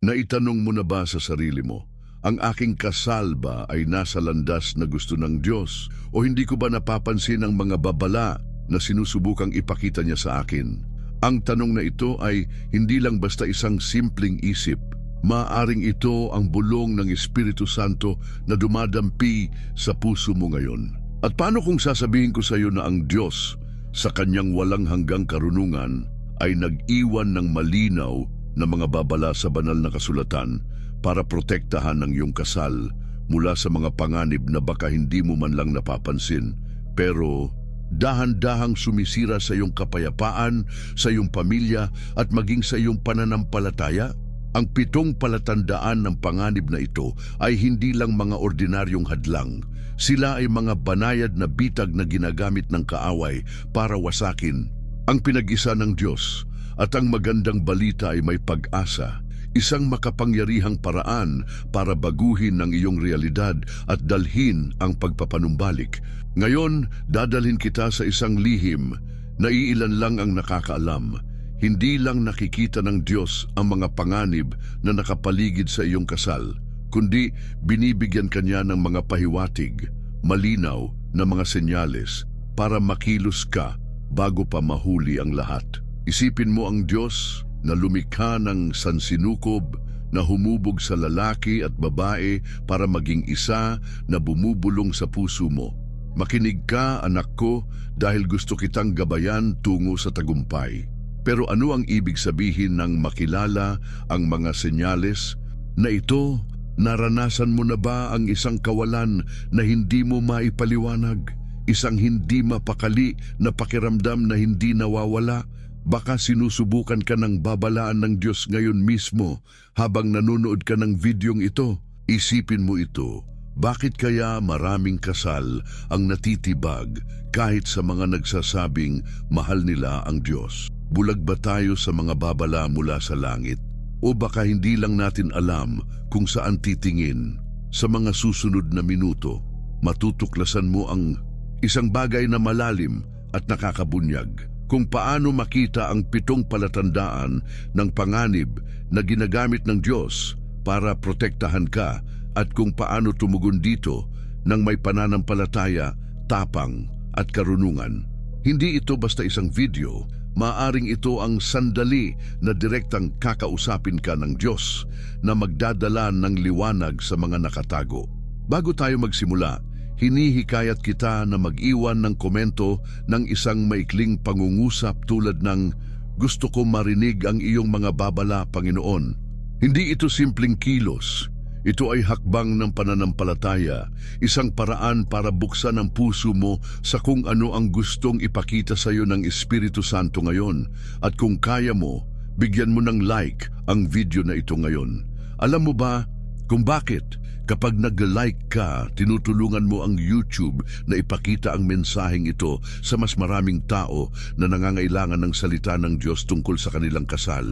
Naitanong mo na ba sa sarili mo, ang aking kasal ba ay nasa landas na gusto ng Diyos o hindi ko ba napapansin ang mga babala na sinusubukang ipakita niya sa akin? Ang tanong na ito ay hindi lang basta isang simpleng isip. Maaring ito ang bulong ng Espiritu Santo na dumadampi sa puso mo ngayon. At paano kung sasabihin ko sa iyo na ang Diyos sa kanyang walang hanggang karunungan ay nag-iwan ng malinaw na mga babala sa banal na kasulatan para protektahan ang iyong kasal mula sa mga panganib na baka hindi mo man lang napapansin, pero dahan-dahang sumisira sa iyong kapayapaan, sa iyong pamilya at maging sa iyong pananampalataya? Ang 7 palatandaan ng panganib na ito ay hindi lang mga ordinaryong hadlang. Sila ay mga banayad na bitag na ginagamit ng kaaway para wasakin ang pinag-isa ng Diyos. At ang magandang balita ay may pag-asa, isang makapangyarihang paraan para baguhin ang iyong realidad at dalhin ang pagpapanumbalik. Ngayon, dadalhin kita sa isang lihim na iilan lang ang nakakaalam. Hindi lang nakikita ng Diyos ang mga panganib na nakapaligid sa iyong kasal, kundi binibigyan kanya ng mga pahiwatig, malinaw na mga senyales para makilos ka bago pa mahuli ang lahat. Isipin mo ang Diyos na lumikha ng sansinukob na humubog sa lalaki at babae para maging isa na bumubulong sa puso mo. Makinig ka, anak ko, dahil gusto kitang gabayan tungo sa tagumpay. Pero ano ang ibig sabihin ng makilala ang mga senyales na ito? Naranasan mo na ba ang isang kawalan na hindi mo maipaliwanag? Isang hindi mapakali na pakiramdam na hindi nawawala? Baka sinusubukan ka ng babalaan ng Diyos ngayon mismo habang nanonood ka ng videong ito. Isipin mo ito. Bakit kaya maraming kasal ang natitibag kahit sa mga nagsasabing mahal nila ang Diyos? Bulag ba tayo sa mga babala mula sa langit? O baka hindi lang natin alam kung saan titingin? Sa mga susunod na minuto, matutuklasan mo ang isang bagay na malalim at nakakabunyag. Kung paano makita ang 7 palatandaan ng panganib na ginagamit ng Diyos para protektahan ka at kung paano tumugon dito ng may pananampalataya, tapang at karunungan. Hindi ito basta isang video, maaring ito ang sandali na direktang kakausapin ka ng Diyos na magdadala ng liwanag sa mga nakatago. Bago tayo magsimula, hinihikayat kita na mag-iwan ng komento ng isang maikling pangungusap tulad ng, "Gusto ko marinig ang iyong mga babala, Panginoon." Hindi ito simpleng kilos. Ito ay hakbang ng pananampalataya, isang paraan para buksan ang puso mo sa kung ano ang gustong ipakita sa iyo ng Espiritu Santo ngayon. At kung kaya mo, bigyan mo ng like ang video na ito ngayon. Alam mo ba kung bakit? Kapag nag-like ka, tinutulungan mo ang YouTube na ipakita ang mensaheng ito sa mas maraming tao na nangangailangan ng salita ng Diyos tungkol sa kanilang kasal.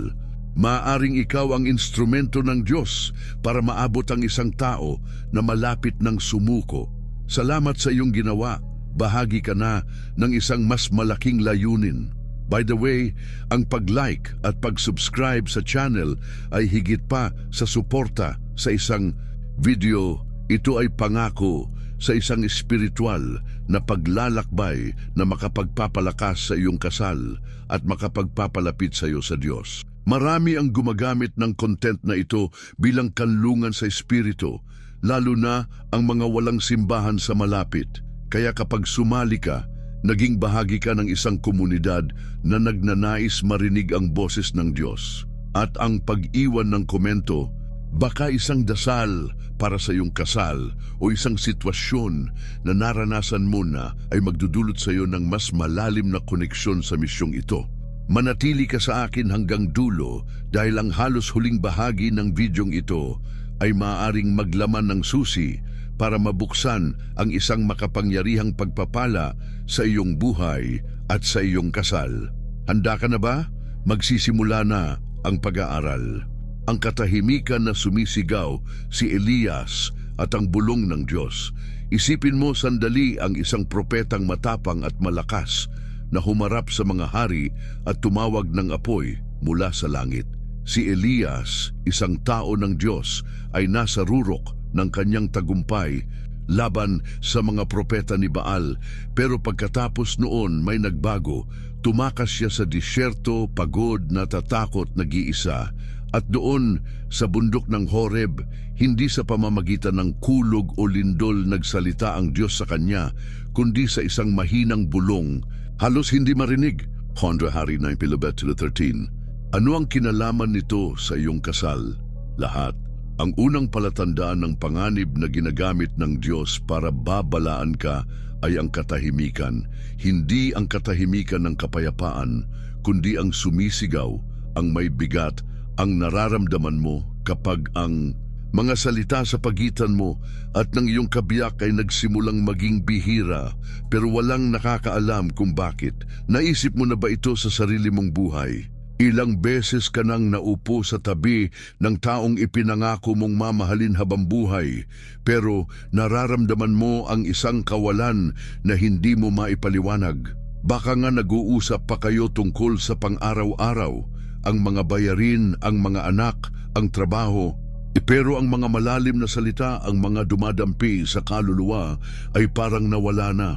Maaring ikaw ang instrumento ng Diyos para maabot ang isang tao na malapit ng sumuko. Salamat sa iyong ginawa. Bahagi ka na ng isang mas malaking layunin. By the way, ang pag-like at pag-subscribe sa channel ay higit pa sa suporta sa isang video. Ito ay pangako sa isang espiritual na paglalakbay na makapagpapalakas sa iyong kasal at makapagpapalapit sa iyo sa Diyos. Marami ang gumagamit ng content na ito bilang kanlungan sa espiritu, lalo na ang mga walang simbahan sa malapit. Kaya kapag sumali ka, naging bahagi ka ng isang komunidad na nagnanais marinig ang boses ng Diyos. At ang pag-iwan ng komento, baka isang dasal para sa iyong kasal o isang sitwasyon na naranasan mo na ay magdudulot sa iyo ng mas malalim na koneksyon sa misyong ito. Manatili ka sa akin hanggang dulo dahil ang halos huling bahagi ng videong ito ay maaaring maglaman ng susi para mabuksan ang isang makapangyarihang pagpapala sa iyong buhay at sa iyong kasal. Handa ka na ba? Magsisimula na ang pag-aaral. Ang katahimikan na sumisigaw, si Elias at ang bulong ng Diyos. Isipin mo sandali ang isang propetang matapang at malakas na humarap sa mga hari at tumawag ng apoy mula sa langit. Si Elias, isang tao ng Diyos, ay nasa rurok ng kanyang tagumpay laban sa mga propeta ni Baal. Pero pagkatapos noon may nagbago. Tumakas siya sa disyerto, pagod, natatakot, nag-iisa. At doon sa bundok ng Horeb, hindi sa pamamagitan ng kulog o lindol nagsalita ang Diyos sa kanya, kundi sa isang mahinang bulong. Halos hindi marinig. Honra Hari 9:11-13. Ano ang kinalaman nito sa iyong kasal? Lahat. Ang unang palatandaan ng panganib na ginagamit ng Diyos para babalaan ka ay ang katahimikan. Hindi ang katahimikan ng kapayapaan, kundi ang sumisigaw, ang may bigat, ang nararamdaman mo kapag ang mga salita sa pagitan mo at ng iyong kabiyak ay nagsimulang maging bihira pero walang nakakaalam kung bakit. Naisip mo na ba ito sa sarili mong buhay? Ilang beses ka nang naupo sa tabi ng taong ipinangako mong mamahalin habang buhay, pero nararamdaman mo ang isang kawalan na hindi mo maipaliwanag. Baka nga nag-uusap pa kayo tungkol sa pang-araw-araw, ang mga bayarin, ang mga anak, ang trabaho. Pero ang mga malalim na salita, ang mga dumadampi sa kaluluwa ay parang nawala na.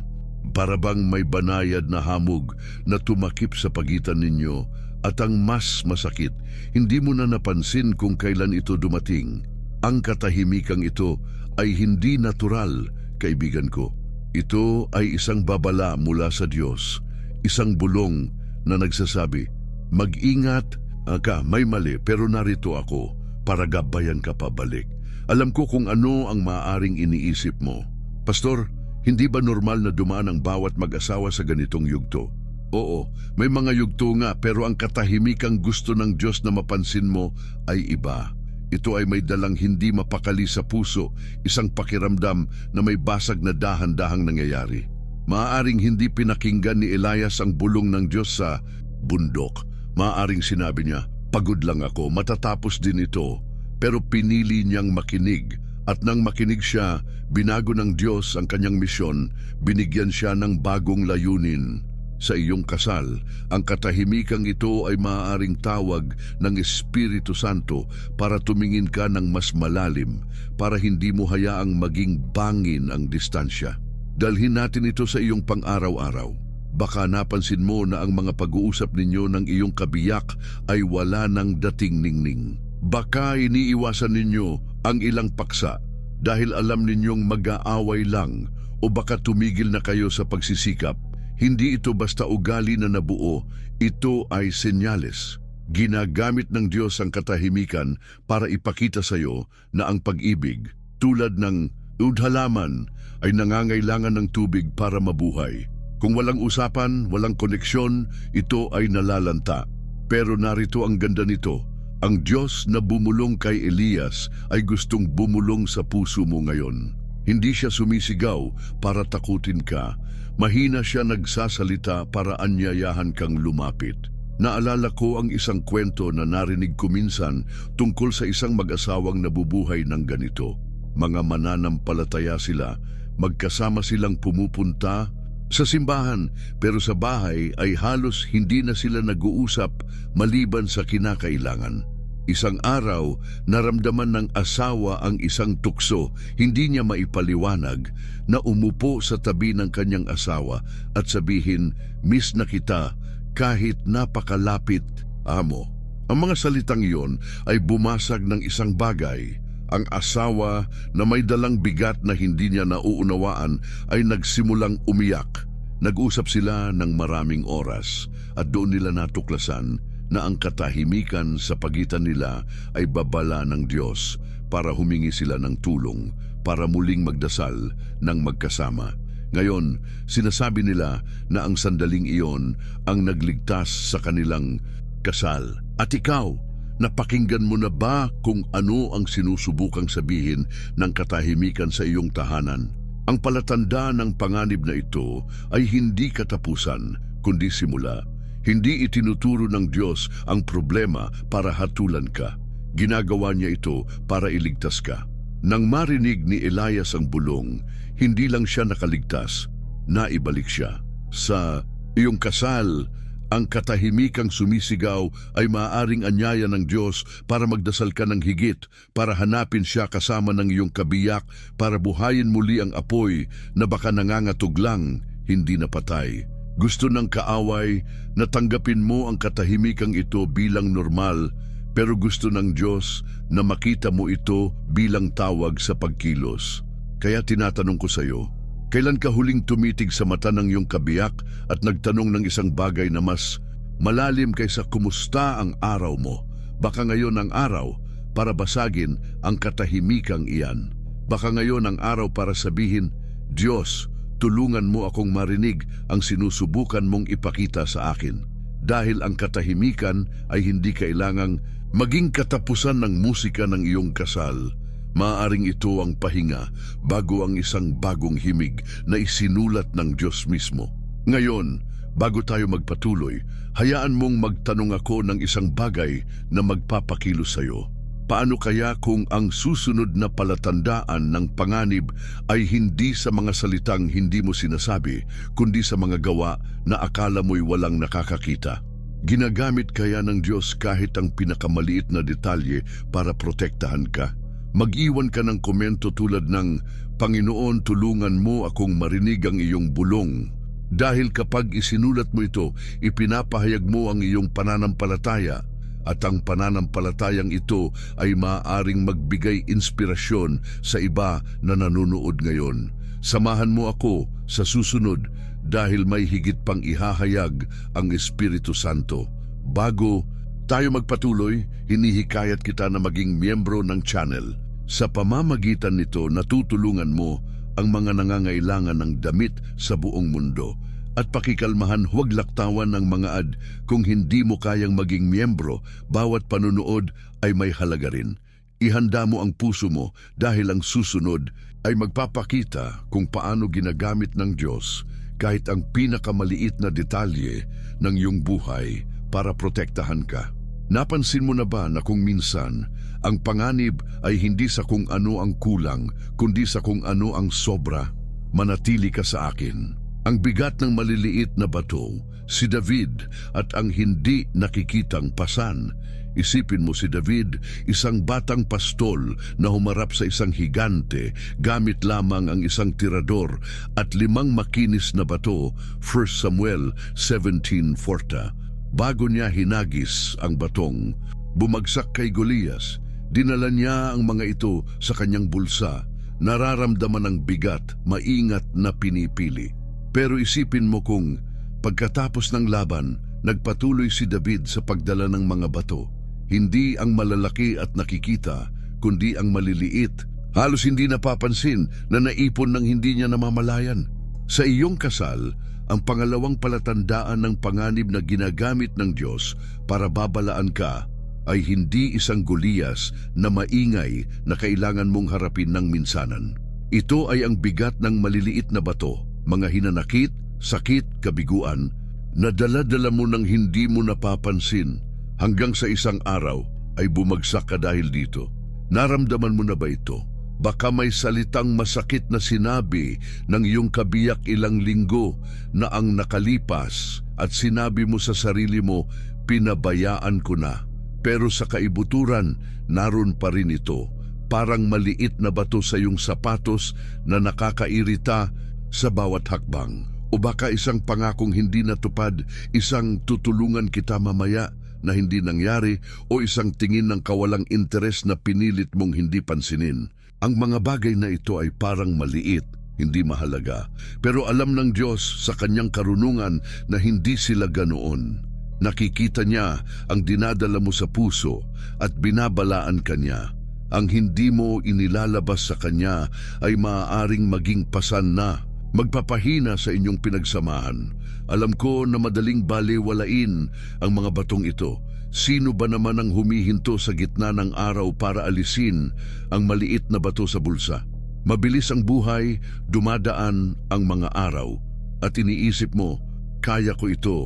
Para bang may banayad na hamog na tumakip sa pagitan ninyo. At ang mas masakit, hindi mo na napansin kung kailan ito dumating. Ang katahimikang ito ay hindi natural, kaibigan ko. Ito ay isang babala mula sa Diyos, isang bulong na nagsasabi, mag-ingat ka, may mali pero narito ako para gabayan ka pabalik. Alam ko kung ano ang maaaring iniisip mo. Pastor, hindi ba normal na dumaan ang bawat mag-asawa sa ganitong yugto? Oo, may mga yugto nga pero ang katahimikang gusto ng Diyos na mapansin mo ay iba. Ito ay may dalang hindi mapakali sa puso, isang pakiramdam na may basag na dahan-dahang nangyayari. Maaaring hindi pinakinggan ni Elias ang bulong ng Diyos sa bundok. Maaaring sinabi niya, pagod lang ako, matatapos din ito. Pero pinili niyang makinig. At nang makinig siya, binago ng Diyos ang kanyang misyon, binigyan siya ng bagong layunin. Sa iyong kasal, ang katahimikang ito ay maaaring tawag ng Espiritu Santo para tumingin ka ng mas malalim, para hindi mo hayaang maging bangin ang distansya. Dalhin natin ito sa iyong pang-araw-araw. Baka napansin mo na ang mga pag-uusap ninyo ng iyong kabiyak ay wala ng dating ningning. Baka iniiwasan ninyo ang ilang paksa dahil alam ninyong mag-aaway lang, o baka tumigil na kayo sa pagsisikap. Hindi ito basta ugali na nabuo, ito ay senyales. Ginagamit ng Diyos ang katahimikan para ipakita sa iyo na ang pag-ibig, tulad ng halaman, ay nangangailangan ng tubig para mabuhay. Kung walang usapan, walang koneksyon, ito ay nalalanta. Pero narito ang ganda nito, ang Diyos na bumulong kay Elias ay gustong bumulong sa puso mo ngayon. Hindi siya sumisigaw para takutin ka. Mahina siya nagsasalita para anyayahan kang lumapit. Naalala ko ang isang kwento na narinig ko minsan tungkol sa isang mag-asawang nabubuhay ng ganito. Mga mananampalataya sila, magkasama silang pumupunta sa simbahan, pero sa bahay ay halos hindi na sila nag-uusap maliban sa kinakailangan. Isang araw, naramdaman ng asawa ang isang tukso, hindi niya maipaliwanag, na umupo sa tabi ng kanyang asawa at sabihin, "Miss na kita kahit napakalapit, amo." Ang mga salitang iyon ay bumasag ng isang bagay. Ang asawa na may dalang bigat na hindi niya nauunawaan ay nagsimulang umiyak. Nag-usap sila ng maraming oras at doon nila natuklasan na ang katahimikan sa pagitan nila ay babala ng Diyos para humingi sila ng tulong, para muling magdasal ng magkasama. Ngayon, sinasabi nila na ang sandaling iyon ang nagligtas sa kanilang kasal. At ikaw, napakinggan mo na ba kung ano ang sinusubukang sabihin ng katahimikan sa iyong tahanan? Ang palatanda ng panganib na ito ay hindi katapusan, kundi simula. Hindi itinuturo ng Diyos ang problema para hatulan ka. Ginagawa niya ito para iligtas ka. Nang marinig ni Elias ang bulong, hindi lang siya nakaligtas, naibalik siya. Sa iyong kasal, Ang katahimikang sumisigaw ay maaaring anyaya ng Diyos para magdasal ka ng higit, para hanapin siya kasama ng iyong kabiyak, para buhayin muli ang apoy na baka nangangatog lang, hindi napatay. Gusto ng kaaway na tanggapin mo ang katahimikang ito bilang normal, pero gusto ng Diyos na makita mo ito bilang tawag sa pagkilos. Kaya tinatanong ko sa iyo, kailan ka huling tumitig sa mata ng iyong kabiyak at nagtanong ng isang bagay na mas malalim kaysa kumusta ang araw mo? Baka ngayon ang araw para basagin ang katahimikang iyan. Baka ngayon ang araw para sabihin, Diyos, tulungan mo akong marinig ang sinusubukan mong ipakita sa akin. Dahil ang katahimikan ay hindi kailangang maging katapusan ng musika ng iyong kasal. Maaaring ito ang pahinga bago ang isang bagong himig na isinulat ng Diyos mismo. Ngayon, bago tayo magpatuloy, hayaan mong magtanong ako ng isang bagay na magpapakilos sa iyo. Paano kaya kung ang susunod na palatandaan ng panganib ay hindi sa mga salitang hindi mo sinasabi, kundi sa mga gawa na akala mo'y walang nakakakita? Ginagamit kaya ng Diyos kahit ang pinakamaliit na detalye para protektahan ka? Mag-iwan ka ng komento tulad ng, Panginoon, tulungan mo akong marinig ang iyong bulong. Dahil kapag isinulat mo ito, ipinapahayag mo ang iyong pananampalataya, at ang pananampalatayang ito ay maaaring magbigay inspirasyon sa iba na nanonood ngayon. Samahan mo ako sa susunod dahil may higit pang ihahayag ang Espiritu Santo. Bago tayo magpatuloy, hinihikayat kita na maging miyembro ng channel. Sa pamamagitan nito, natutulungan mo ang mga nangangailangan ng damit sa buong mundo. At pakikalmahan, huwag laktawan ng mga ad. Kung hindi mo kayang maging miyembro, bawat panunood ay may halaga rin. Ihanda mo ang puso mo dahil ang susunod ay magpapakita kung paano ginagamit ng Diyos kahit ang pinakamaliit na detalye ng iyong buhay para protektahan ka. Napansin mo na ba na kung minsan, ang panganib ay hindi sa kung ano ang kulang, kundi sa kung ano ang sobra? Manatili ka sa akin. Ang bigat ng maliliit na bato, si David, at ang hindi nakikitang pasan. Isipin mo si David, isang batang pastol na humarap sa isang higante, gamit lamang ang isang tirador at 5 makinis na bato, 1 Samuel 17:40. Bago niya hinagis ang batong, bumagsak kay Golias, dinala niya ang mga ito sa kanyang bulsa, nararamdaman ng bigat, maingat na pinipili. Pero isipin mo kung pagkatapos ng laban, nagpatuloy si David sa pagdala ng mga bato. Hindi ang malalaki at nakikita, kundi ang maliliit. Halos hindi napapansin na naipon ng hindi niya namamalayan. Sa iyong kasal, ang pangalawang palatandaan ng panganib na ginagamit ng Diyos para babalaan ka ay hindi isang Golias na maingay na kailangan mong harapin ng minsanan. Ito ay ang bigat ng maliliit na bato, mga hinanakit, sakit, kabiguan, na dala-dala mo ng hindi mo napapansin hanggang sa isang araw ay bumagsak ka dahil dito. Naramdaman mo na ba ito? Baka may salitang masakit na sinabi ng iyong kabiyak ilang linggo na ang nakalipas at sinabi mo sa sarili mo, pinabayaan ko na. Pero sa kaibuturan, naroon pa rin ito. Parang maliit na bato sa iyong sapatos na nakakairita sa bawat hakbang. O baka isang pangakong hindi natupad, isang tutulungan kita mamaya na hindi nangyari, o isang tingin ng kawalang interes na pinilit mong hindi pansinin. Ang mga bagay na ito ay parang maliit, hindi mahalaga. Pero alam ng Diyos sa kanyang karunungan na hindi sila ganoon. Nakikita niya ang dinadala mo sa puso at binabalaan ka niya. Ang hindi mo inilalabas sa kanya ay maaaring maging pasan na, magpapahina sa inyong pinagsamahan. Alam ko na madaling balewalain ang mga batong ito. Sino ba naman ang humihinto sa gitna ng araw para alisin ang maliit na bato sa bulsa? Mabilis ang buhay, dumadaan ang mga araw, at iniisip mo, kaya ko ito.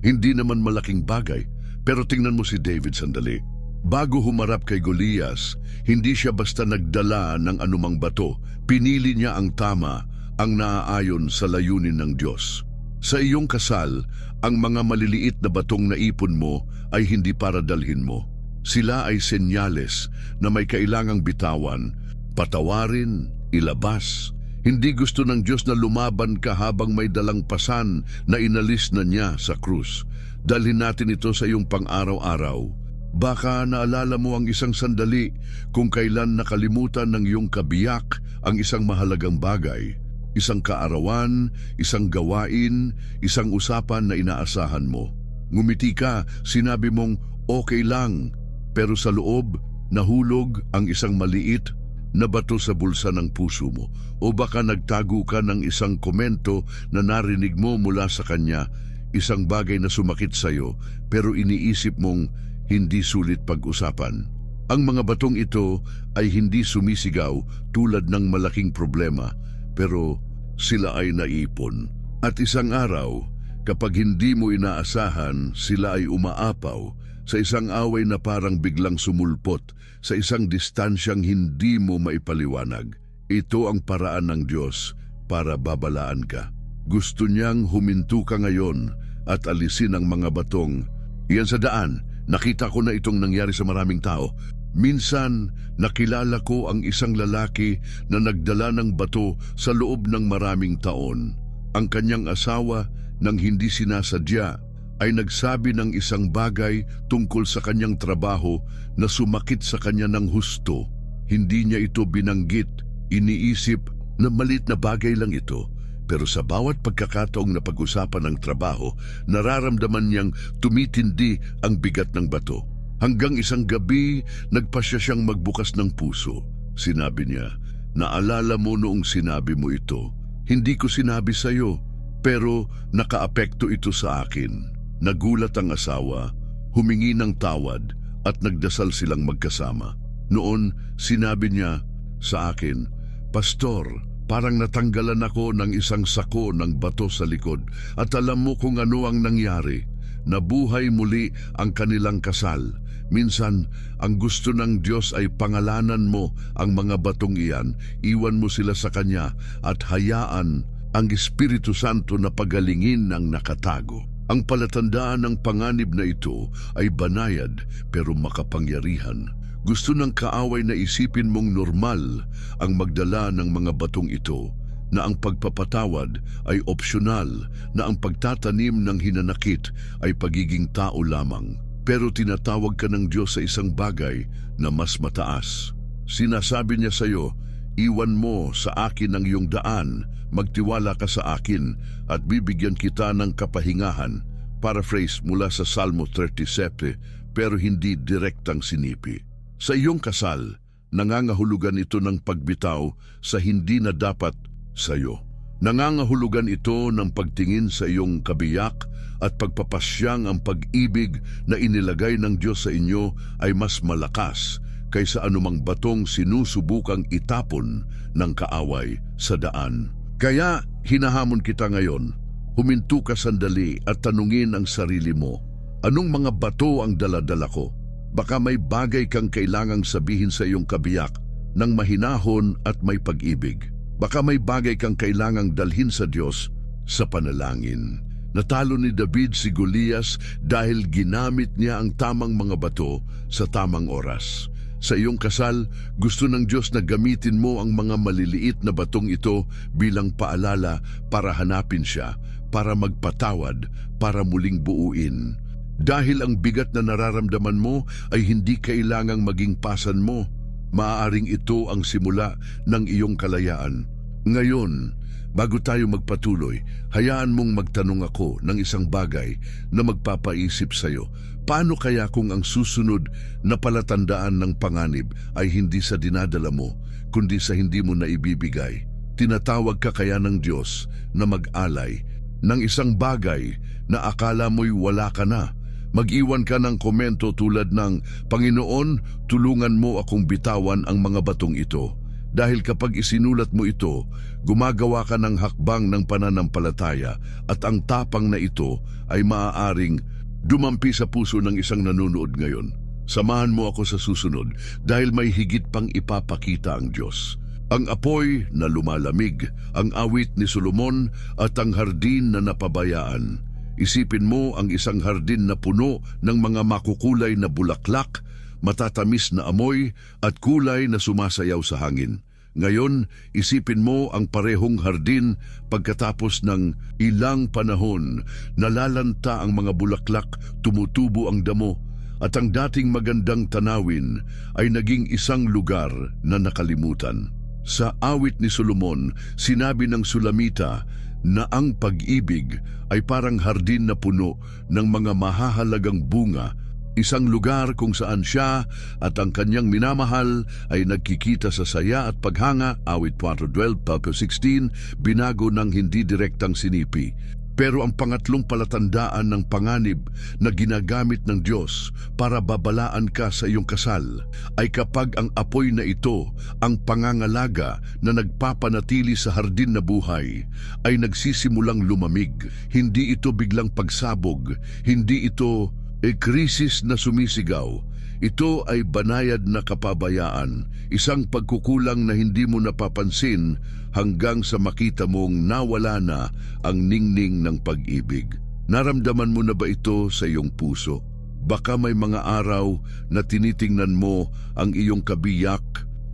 Hindi naman malaking bagay, pero tingnan mo si David sandali. Bago humarap kay Golias, hindi siya basta nagdala ng anumang bato. Pinili niya ang tama, ang naaayon sa layunin ng Diyos. Sa iyong kasal, ang mga maliliit na batong naipon mo ay hindi para dalhin mo. Sila ay senyales na may kailangang bitawan, patawarin, ilabas. Hindi gusto ng Diyos na lumaban ka habang may dalang pasan na inalis na niya sa krus. Dalhin natin ito sa iyong pang-araw-araw. Baka naalala mo ang isang sandali kung kailan nakalimutan ng iyong kabiyak ang isang mahalagang bagay. Isang kaarawan, isang gawain, isang usapan na inaasahan mo. Ngumiti ka, sinabi mong okay lang, pero sa loob, nahulog ang isang maliit na bato sa bulsa ng puso mo. O baka nagtago ka ng isang komento na narinig mo mula sa kanya, isang bagay na sumakit sa iyo, pero iniisip mong hindi sulit pag-usapan. Ang mga batong ito ay hindi sumisigaw tulad ng malaking problema, pero sila ay naipon. At isang araw, kapag hindi mo inaasahan, sila ay umaapaw sa isang away na parang biglang sumulpot, sa isang distansyang hindi mo maipaliwanag. Ito ang paraan ng Diyos para babalaan ka. Gusto niyang huminto ka ngayon at alisin ang mga batong. Iyan sa daan, nakita ko na itong nangyari sa maraming tao. Minsan, nakilala ko ang isang lalaki na nagdala ng bato sa loob ng maraming taon. Ang kanyang asawa, nang hindi sinasadya, ay nagsabi ng isang bagay tungkol sa kanyang trabaho na sumakit sa kanya ng husto. Hindi niya ito binanggit, iniisip na malit na bagay lang ito. Pero sa bawat pagkakataong napag-usapan ng trabaho, nararamdaman niyang tumitindi ang bigat ng bato. Hanggang isang gabi, nagpasya siyang magbukas ng puso. Sinabi niya, "Naalala mo noong sinabi mo ito? Hindi ko sinabi sa iyo, pero nakaapekto ito sa akin." Nagulat ang asawa, humingi ng tawad at nagdasal silang magkasama. Noon, sinabi niya sa akin, "Pastor, parang natanggalan ako ng isang sako ng bato sa likod at alam mo kung ano ang nangyari. Nabuhay muli ang kanilang kasal. Minsan, ang gusto ng Diyos ay pangalanan mo ang mga batong iyan, iwan mo sila sa Kanya at hayaan ang Espiritu Santo na pagalingin ng nakatago." Ang palatandaan ng panganib na ito ay banayad pero makapangyarihan. Gusto ng kaaway na isipin mong normal ang magdala ng mga batong ito, na ang pagpapatawad ay opsyonal, na ang pagtatanim ng hinanakit ay pagiging tao lamang. Pero tinatawag ka ng Diyos sa isang bagay na mas mataas. Sinasabi niya sa iyo, "Iwan mo sa akin ang iyong daan, magtiwala ka sa akin at bibigyan kita ng kapahingahan." Paraphrase mula sa Salmo 37, pero hindi direktang sinipi. Sa iyong kasal, nangangahulugan ito ng pagbitaw sa hindi na dapat sa iyo. Nangangahulugan ito ng pagtingin sa iyong kabiyak at pagpapasyang ang pag-ibig na inilagay ng Diyos sa inyo ay mas malakas kaysa anumang batong sinusubukang itapon ng kaaway sa daan. Kaya hinahamon kita ngayon, huminto ka sandali at tanungin ang sarili mo, anong mga bato ang dala-dala ko? Baka may bagay kang kailangang sabihin sa iyong kabiyak ng mahinahon at may pag-ibig. Baka may bagay kang kailangang dalhin sa Diyos sa panalangin. Natalo ni David si Golias dahil ginamit niya ang tamang mga bato sa tamang oras. Sa iyong kasal, gusto ng Diyos na gamitin mo ang mga maliliit na batong ito bilang paalala para hanapin siya, para magpatawad, para muling buuin. Dahil ang bigat na nararamdaman mo ay hindi kailangang maging pasan mo. Maaaring ito ang simula ng iyong kalayaan. Ngayon, bago tayo magpatuloy, hayaan mong magtanong ako ng isang bagay na magpapaisip sa iyo. Paano kaya kung ang susunod na palatandaan ng panganib ay hindi sa dinadala mo, kundi sa hindi mo naibibigay? Tinatawag ka kaya ng Diyos na mag-alay ng isang bagay na akala mo'y wala ka na. Mag-iwan ka ng komento tulad ng, "Panginoon, tulungan mo akong bitawan ang mga batong ito." Dahil kapag isinulat mo ito, gumagawa ka ng hakbang ng pananampalataya at ang tapang na ito ay maaaring dumampi sa puso ng isang nanonood ngayon. Samahan mo ako sa susunod dahil may higit pang ipapakita ang Diyos. Ang apoy na lumalamig, ang awit ni Solomon at ang hardin na napabayaan. Isipin mo ang isang hardin na puno ng mga makukulay na bulaklak, matatamis na amoy at kulay na sumasayaw sa hangin. Ngayon, isipin mo ang parehong hardin pagkatapos ng ilang panahon, nalalanta ang mga bulaklak, tumutubo ang damo, at ang dating magandang tanawin ay naging isang lugar na nakalimutan. Sa awit ni Solomon, sinabi ng Sulamita na ang pag-ibig ay parang hardin na puno ng mga mahahalagang bunga, isang lugar kung saan siya at ang kanyang minamahal ay nagkikita sa saya at paghanga, awit 4:12-16, binago ng hindi direktang sinipi. Pero ang pangatlong palatandaan ng panganib na ginagamit ng Diyos para babalaan ka sa iyong kasal ay kapag ang apoy na ito, ang pangangalaga na nagpapanatili sa hardin na buhay, ay nagsisimulang lumamig. Hindi ito biglang pagsabog, hindi ito krisis na sumisigaw. Ito ay banayad na kapabayaan, isang pagkukulang na hindi mo napapansin hanggang sa makita mong nawala na ang ningning ng pag-ibig. Naramdaman mo na ba ito sa iyong puso? Baka may mga araw na tinitingnan mo ang iyong kabiyak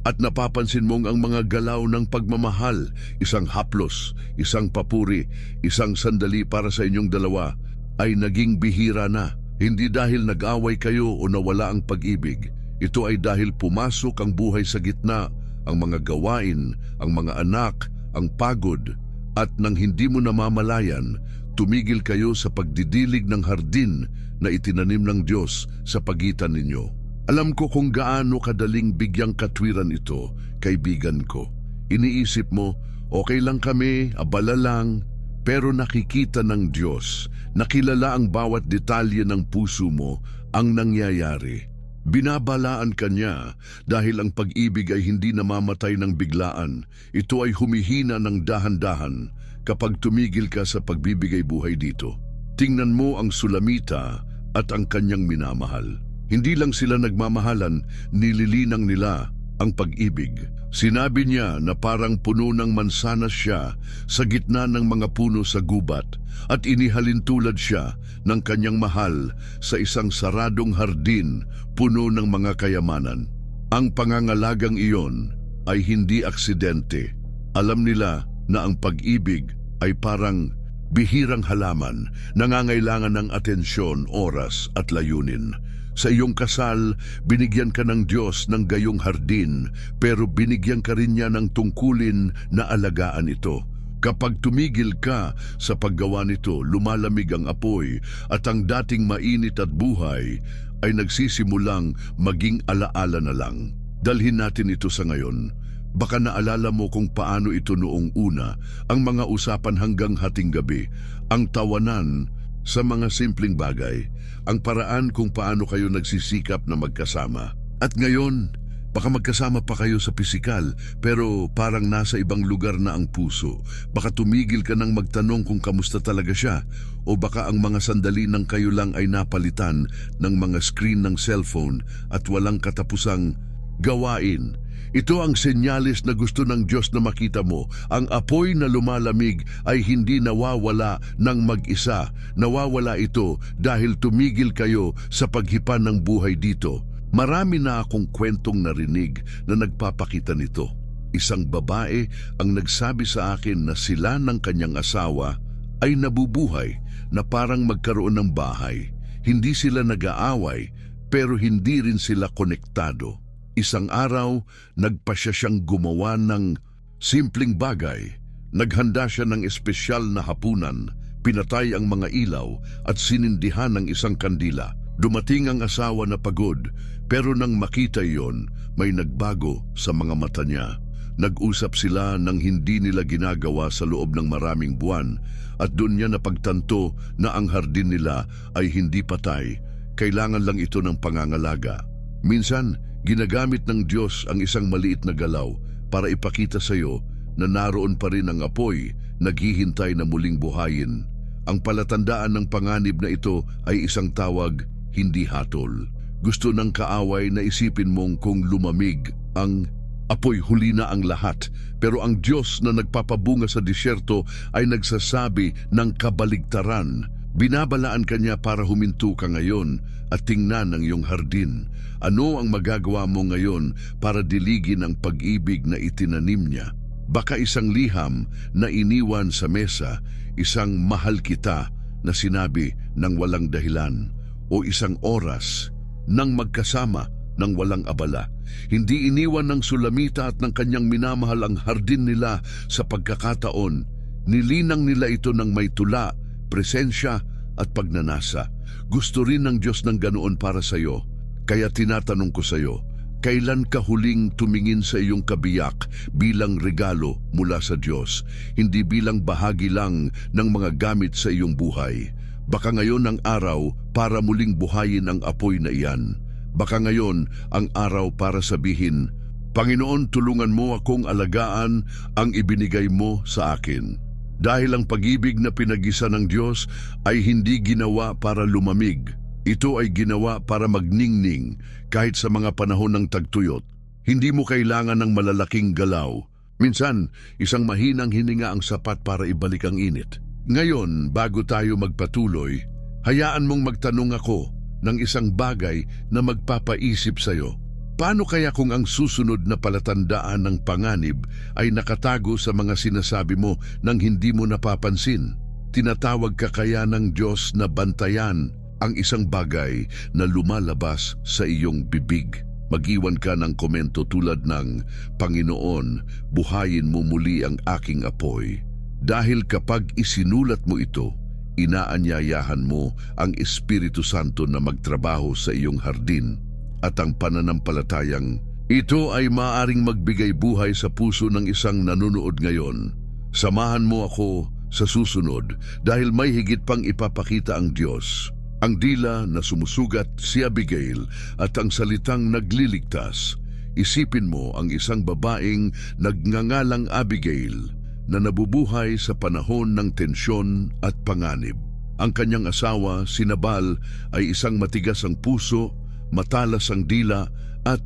at napapansin mong ang mga galaw ng pagmamahal, isang haplos, isang papuri, isang sandali para sa inyong dalawa, ay naging bihira na. Hindi dahil nag-away kayo o nawala ang pag-ibig. Ito ay dahil pumasok ang buhay sa gitna, ang mga gawain, ang mga anak, ang pagod, at nang hindi mo namamalayan, tumigil kayo sa pagdidilig ng hardin na itinanim ng Diyos sa pagitan ninyo. Alam ko kung gaano kadaling bigyang katwiran ito, kaibigan ko. Iniisip mo, okay lang kami, abala lang. Pero nakikita ng Diyos, nakilala ang bawat detalye ng puso mo, ang nangyayari. Binabalaan ka niya dahil ang pag-ibig ay hindi namamatay ng biglaan. Ito ay humihina ng dahan-dahan kapag tumigil ka sa pagbibigay buhay dito. Tingnan mo ang Sulamita at ang kanyang minamahal. Hindi lang sila nagmamahalan, nililinang nila ang pag-ibig. Sinabi niya na parang puno ng mansanas siya sa gitna ng mga puno sa gubat at inihalintulad siya ng kanyang mahal sa isang saradong hardin puno ng mga kayamanan. Ang pangangalagang iyon ay hindi aksidente. Alam nila na ang pag-ibig ay parang bihirang halaman, nangangailangan ng atensyon, oras at layunin. Sa iyong kasal, binigyan ka ng Diyos ng gayong hardin, pero binigyan ka rin niya ng tungkulin na alagaan ito. Kapag tumigil ka sa paggawa nito, lumalamig ang apoy at ang dating mainit at buhay ay nagsisimulang maging alaala na lang. Dalhin natin ito sa ngayon. Baka naalala mo kung paano ito noong una, ang mga usapan hanggang hating gabi, ang tawanan sa mga simpleng bagay, ang paraan kung paano kayo nagsisikap na magkasama. At ngayon, baka magkasama pa kayo sa pisikal, pero parang nasa ibang lugar na ang puso. Baka tumigil ka nang magtanong kung kamusta talaga siya, o baka ang mga sandali ng kayo lang ay napalitan ng mga screen ng cellphone at walang katapusang gawain. Ito ang senyales na gusto ng Diyos na makita mo. Ang apoy na lumalamig ay hindi nawawala ng mag-isa. Nawawala ito dahil tumigil kayo sa paghipan ng buhay dito. Marami na akong kwentong narinig na nagpapakita nito. Isang babae ang nagsabi sa akin na sila ng kanyang asawa ay nabubuhay na parang magkaroon ng bahay. Hindi sila nag-aaway pero hindi rin sila konektado. Isang araw, nagpasya siyang gumawa ng simpleng bagay. Naghanda siya ng espesyal na hapunan, pinatay ang mga ilaw at sinindihan ng isang kandila. Dumating ang asawa na pagod, pero nang makita iyon, may nagbago sa mga mata niya. Nag-usap sila ng hindi nila ginagawa sa loob ng maraming buwan at doon niya napagtanto na ang hardin nila ay hindi patay. Kailangan lang ito ng pangangalaga. Minsan, ginagamit ng Diyos ang isang maliit na galaw para ipakita sa iyo na naroon pa rin ang apoy, naghihintay na muling buhayin. Ang palatandaan ng panganib na ito ay isang tawag, hindi hatol. Gusto ng kaaway na isipin mong kung lumamig ang Apoy, huli na ang lahat. Pero ang Diyos na nagpapabunga sa disyerto ay nagsasabi ng kabaligtaran. Binabalaan ka niya para huminto ka ngayon at tingnan ang iyong hardin. Ano ang magagawa mo ngayon para diligin ang pag-ibig na itinanim niya? Baka isang liham na iniwan sa mesa, isang mahal kita na sinabi ng walang dahilan, o isang oras nang magkasama ng walang abala. Hindi iniwan ng Sulamita at ng kanyang minamahal ang hardin nila sa pagkakataon. Nilinang nila ito ng may tula, presensya at pagnanasa. Gusto rin ng Diyos ng ganoon para sa iyo. Kaya tinatanong ko sa iyo, kailan ka huling tumingin sa iyong kabiyak bilang regalo mula sa Diyos, hindi bilang bahagi lang ng mga gamit sa iyong buhay? Baka ngayon ang araw para muling buhayin ang apoy na iyan. Baka ngayon ang araw para sabihin, Panginoon, tulungan mo akong alagaan ang ibinigay mo sa akin. Dahil ang pag-ibig na pinag-isa ng Diyos ay hindi ginawa para lumamig. Ito ay ginawa para magningning kahit sa mga panahon ng tagtuyot. Hindi mo kailangan ng malalaking galaw. Minsan, isang mahinang hininga ang sapat para ibalik ang init. Ngayon, bago tayo magpatuloy, hayaan mong magtanong ako ng isang bagay na magpapaisip sa iyo. Paano kaya kung ang susunod na palatandaan ng panganib ay nakatago sa mga sinasabi mo nang hindi mo napapansin? Tinatawag ka kaya ng Diyos na bantayan ang isang bagay na lumalabas sa iyong bibig? Mag-iwan ka ng komento tulad ng, Panginoon, buhayin mo muli ang aking apoy. Dahil kapag isinulat mo ito, inaanyayahan mo ang Espiritu Santo na magtrabaho sa iyong hardin. At ang pananampalatayang ito ay maaaring magbigay buhay sa puso ng isang nanonood ngayon. Samahan mo ako sa susunod dahil may higit pang ipapakita ang Diyos. Ang dila na sumusugat, si Abigail, at ang salitang nagliligtas. Isipin mo ang isang babaeng nagngangalang Abigail na nabubuhay sa panahon ng tensyon at panganib. Ang kanyang asawa, si Nabal, ay isang matigas ang puso, matalas ang dila at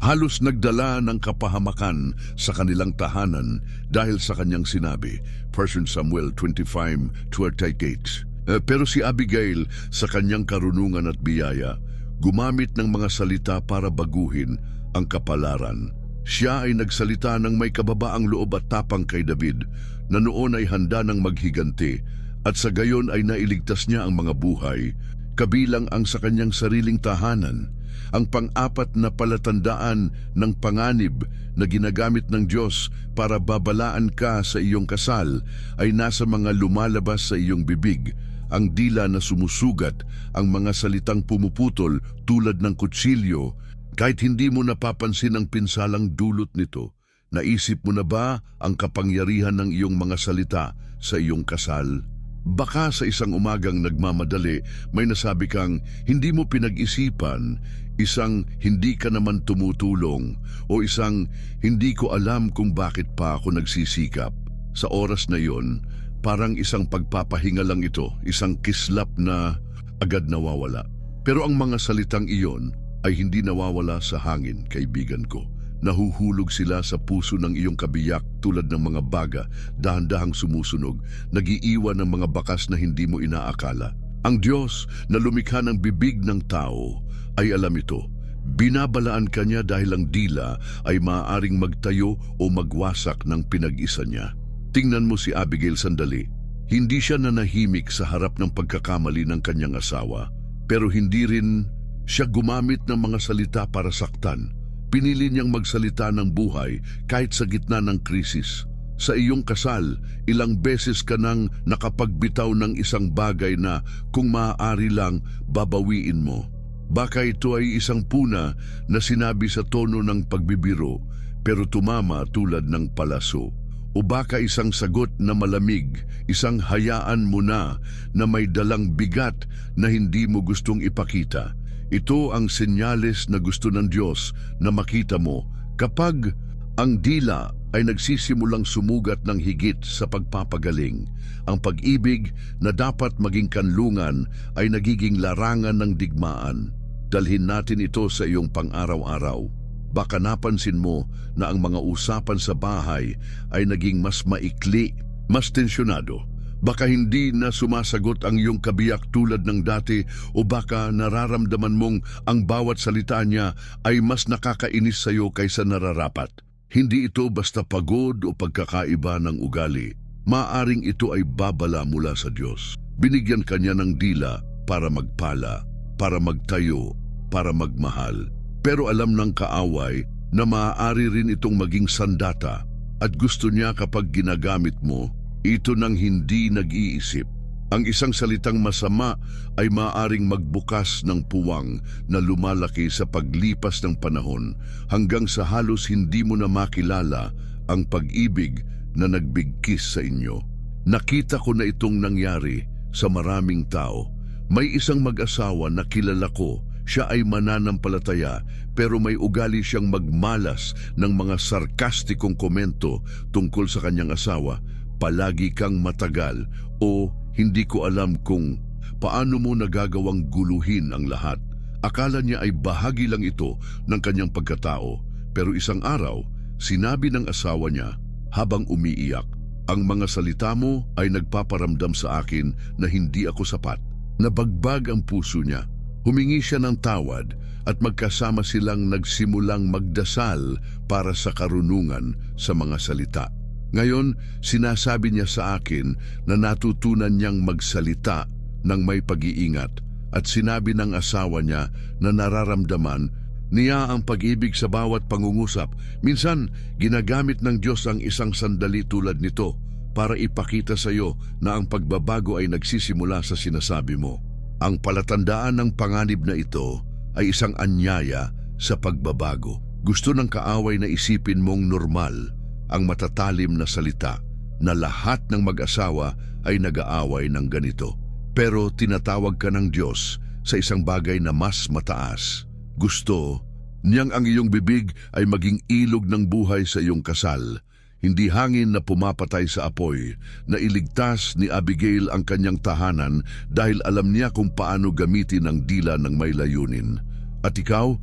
halos nagdala ng kapahamakan sa kanilang tahanan dahil sa kanyang sinabi, 1 Samuel 25:28. Pero si Abigail sa kanyang karunungan at biyaya, gumamit ng mga salita para baguhin ang kapalaran. Siya ay nagsalita ng may kababaang loob at tapang kay David na noon ay handa ng maghiganti at sa gayon ay nailigtas niya ang mga buhay, kabilang ang sa kanyang sariling tahanan. Ang pang-apat na palatandaan ng panganib na ginagamit ng Diyos para babalaan ka sa iyong kasal ay nasa mga lumalabas sa iyong bibig, ang dila na sumusugat, ang mga salitang pumuputol tulad ng kutsilyo. Kahit hindi mo napapansin ang pinsalang dulot nito, naisip mo na ba ang kapangyarihan ng iyong mga salita sa iyong kasal? Baka sa isang umagang nagmamadali, may nasabi kang hindi mo pinag-isipan, isang hindi ka naman tumutulong, o isang hindi ko alam kung bakit pa ako nagsisikap. Sa oras na yon, parang isang pagpapahinga lang ito, isang kislap na agad nawawala. Pero ang mga salitang iyon ay hindi nawawala sa hangin, kaibigan ko. Nahuhulog sila sa puso ng iyong kabiyak tulad ng mga baga, dahan-dahang sumusunog, nag-iiwan ng mga bakas na hindi mo inaakala. Ang Diyos na lumikha ng bibig ng tao ay alam ito. Binabalaan ka niya dahil ang dila ay maaaring magtayo o magwasak ng pinag-isa niya. Tingnan mo si Abigail sandali. Hindi siya nanahimik sa harap ng pagkakamali ng kanyang asawa, pero hindi rin siya gumamit ng mga salita para saktan. Pinili niyang magsalita ng buhay kahit sa gitna ng krisis. Sa iyong kasal, ilang beses ka nang nakapagbitaw ng isang bagay na kung maaari lang babawiin mo. Baka ito ay isang puna na sinabi sa tono ng pagbibiro pero tumama tulad ng palaso. O baka isang sagot na malamig, isang hayaan mo na may dalang bigat na hindi mo gustong ipakita. Ito ang senyales na gusto ng Diyos na makita mo kapag ang dila ay nagsisimulang sumugat ng higit sa pagpapagaling. Ang pag-ibig na dapat maging kanlungan ay nagiging larangan ng digmaan. Dalhin natin ito sa iyong pang-araw-araw. Baka napansin mo na ang mga usapan sa bahay ay naging mas maikli, mas tensyonado. Baka hindi na sumasagot ang iyong kabiyak tulad ng dati, o baka nararamdaman mong ang bawat salita niya ay mas nakakainis sa iyo kaysa nararapat. Hindi ito basta pagod o pagkakaiba ng ugali. Maaring ito ay babala mula sa Diyos. Binigyan ka niya ng dila para magpala, para magtayo, para magmahal. Pero alam ng kaaway na maaari rin itong maging sandata, at gusto niya kapag ginagamit mo, ito nang hindi nag-iisip. Ang isang salitang masama ay maaaring magbukas ng puwang na lumalaki sa paglipas ng panahon hanggang sa halos hindi mo na makilala ang pag-ibig na nagbigkis sa inyo. Nakita ko na itong nangyari sa maraming tao. May isang mag-asawa na kilala ko. Siya ay mananampalataya pero may ugali siyang magmalas ng mga sarkastikong komento tungkol sa kanyang asawa. Palagi kang matagal, o hindi ko alam kung paano mo nagagawang guluhin ang lahat. Akala niya ay bahagi lang ito ng kanyang pagkatao, pero isang araw, sinabi ng asawa niya habang umiiyak, "Ang mga salita mo ay nagpaparamdam sa akin na hindi ako sapat." Nabagbag ang puso niya. Humingi siya ng tawad at magkasama silang nagsimulang magdasal para sa karunungan sa mga salita. Ngayon, sinasabi niya sa akin na natutunan niyang magsalita ng may pag-iingat, at sinabi ng asawa niya na nararamdaman niya ang pag-ibig sa bawat pangungusap. Minsan, ginagamit ng Diyos ang isang sandali tulad nito para ipakita sa iyo na ang pagbabago ay nagsisimula sa sinasabi mo. Ang palatandaan ng panganib na ito ay isang anyaya sa pagbabago. Gusto ng kaaway na isipin mong normal ang matatalim na salita na lahat ng mag-asawa ay nag-aaway ng ganito. Pero tinatawag ka ng Diyos sa isang bagay na mas mataas. Gusto niyang ang iyong bibig ay maging ilog ng buhay sa iyong kasal. Hindi hangin na pumapatay sa apoy. Nailigtas ni Abigail ang kanyang tahanan dahil alam niya kung paano gamitin ang dila ng may layunin. At ikaw,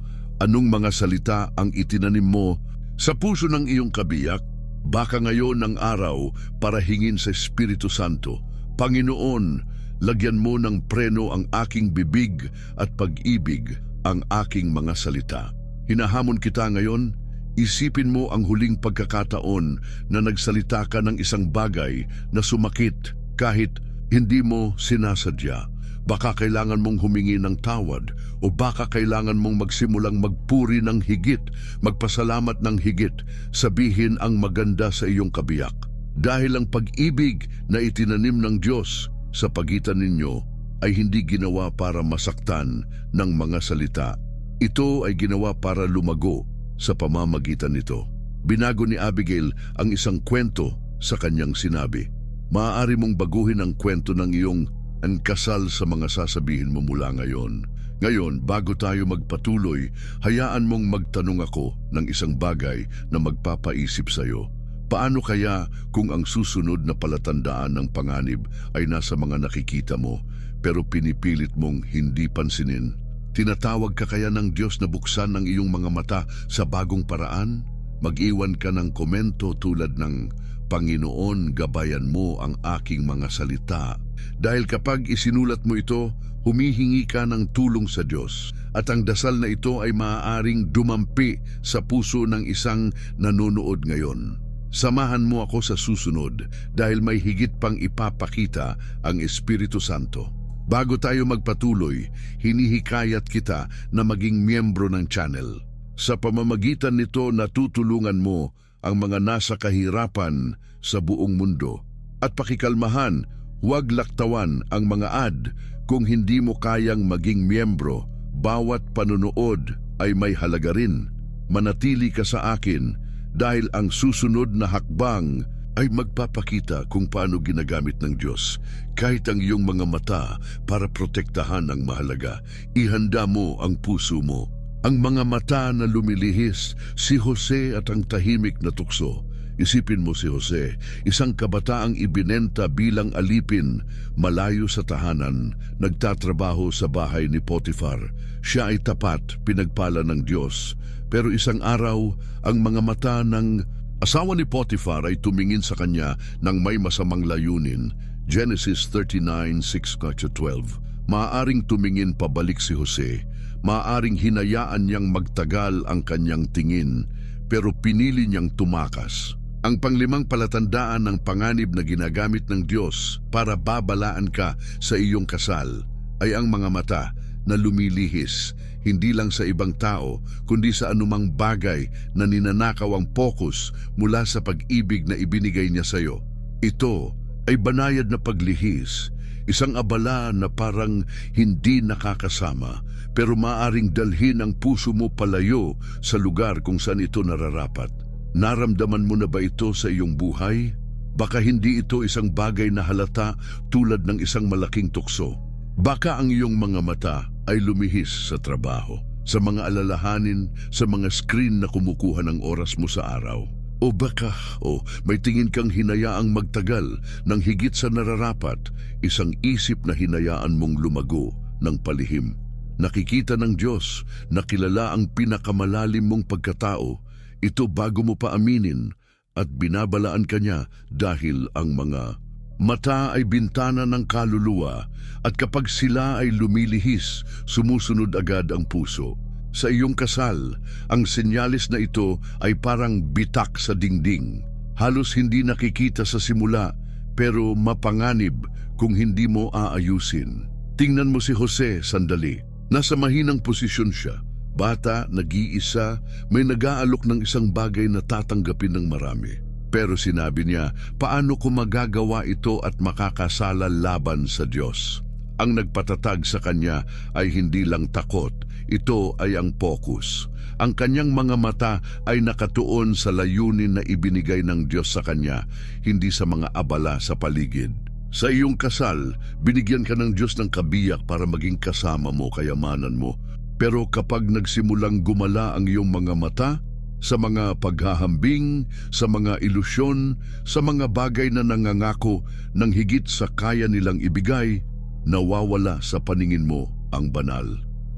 anong mga salita ang itinanim mo sa puso ng iyong kabiyak? Baka ngayon ang araw para hingin sa Espiritu Santo, "Panginoon, lagyan mo ng preno ang aking bibig at pag-ibig ang aking mga salita." Hinahamon kita ngayon. Isipin mo ang huling pagkakataon na nagsalita ka ng isang bagay na sumakit kahit hindi mo sinasadya. Baka kailangan mong humingi ng tawad, o baka kailangan mong magsimulang magpuri ng higit, magpasalamat ng higit, sabihin ang maganda sa iyong kabiyak. Dahil ang pag-ibig na itinanim ng Diyos sa pagitan ninyo ay hindi ginawa para masaktan ng mga salita. Ito ay ginawa para lumago sa pamamagitan nito. Binago ni Abigail ang isang kwento sa kanyang sinabi. Maaari mong baguhin ang kwento ng iyong kasal sa mga sasabihin mo mula ngayon. Ngayon, bago tayo magpatuloy, hayaan mong magtanong ako ng isang bagay na magpapaisip sa iyo. Paano kaya kung ang susunod na palatandaan ng panganib ay nasa mga nakikita mo, pero pinipilit mong hindi pansinin? Tinatawag ka kaya ng Diyos na buksan ang iyong mga mata sa bagong paraan? Mag-iwan ka ng komento tulad ng, "Panginoon, gabayan mo ang aking mga salita." Dahil kapag isinulat mo ito, humihingi ka ng tulong sa Diyos, at ang dasal na ito ay maaaring dumampi sa puso ng isang nanonood ngayon. Samahan mo ako sa susunod dahil may higit pang ipapakita ang Espiritu Santo. Bago tayo magpatuloy, hinihikayat kita na maging miyembro ng channel. Sa pamamagitan nito, natutulungan mo ang mga nasa kahirapan sa buong mundo. At pakikalmahan, huwag laktawan ang mga ad kung hindi mo kayang maging miyembro. Bawat panunood ay may halaga rin. Manatili ka sa akin dahil ang susunod na hakbang ay magpapakita kung paano ginagamit ng Diyos kahit ang iyong mga mata para protektahan ang mahalaga. Ihanda mo ang puso mo. Ang mga mata na lumilihis, si Jose at ang tahimik na tukso. Isipin mo si Jose, isang kabataang ibinenta bilang alipin, malayo sa tahanan, nagtatrabaho sa bahay ni Potifar. Siya ay tapat, pinagpala ng Diyos, Pero isang araw, ang mga mata ng asawa ni Potiphar ay tumingin sa kanya ng may masamang layunin. Genesis 39:6-12. Maaaring tumingin pabalik si Jose, maaaring hinayaan niyang magtagal ang kanyang tingin, pero pinili niyang tumakas. Ang panglimang palatandaan ng panganib na ginagamit ng Diyos para babalaan ka sa iyong kasal ay ang mga mata na lumilihis, hindi lang sa ibang tao, kundi sa anumang bagay na ninanakaw ang focus mula sa pag-ibig na ibinigay niya sa iyo. Ito ay banayad na paglihis, isang abala na parang hindi nakakasama, pero maaring dalhin ang puso mo palayo sa lugar kung saan ito nararapat. Naramdaman mo na ba ito sa iyong buhay? Baka hindi ito isang bagay na halata tulad ng isang malaking tukso. Baka ang iyong mga mata ay lumihis sa trabaho, sa mga alalahanin, sa mga screen na kumukuha ng oras mo sa araw. O baka, may tingin kang hinayaang magtagal ng higit sa nararapat, isang isip na hinayaan mong lumago ng palihim. Nakikita ng Diyos na kilala ang pinakamalalim mong pagkatao, ito bago mo pa aminin, at binabalaan ka niya dahil ang mga mata ay bintana ng kaluluwa, at kapag sila ay lumilihis, sumusunod agad ang puso. Sa iyong kasal, ang senyalis na ito ay parang bitak sa dingding. Halos hindi nakikita sa simula, pero mapanganib kung hindi mo aayusin. Tingnan mo si Jose sandali. Nasa mahinang posisyon siya. Bata, nag-iisa, may nag-aalok ng isang bagay na tatanggapin ng marami. Pero sinabi niya, paano ko magagawa ito at makakasala laban sa Diyos? Ang nagpatatag sa kanya ay hindi lang takot, ito ay ang focus. Ang kanyang mga mata ay nakatuon sa layunin na ibinigay ng Diyos sa kanya, hindi sa mga abala sa paligid. Sa iyong kasal, binigyan ka ng Diyos ng kabiyak para maging kasama mo, kayamanan mo. Pero kapag nagsimulang gumala ang iyong mga mata, sa mga paghahambing, sa mga ilusyon, sa mga bagay na nangangako ng higit sa kaya nilang ibigay, nawawala sa paningin mo ang banal.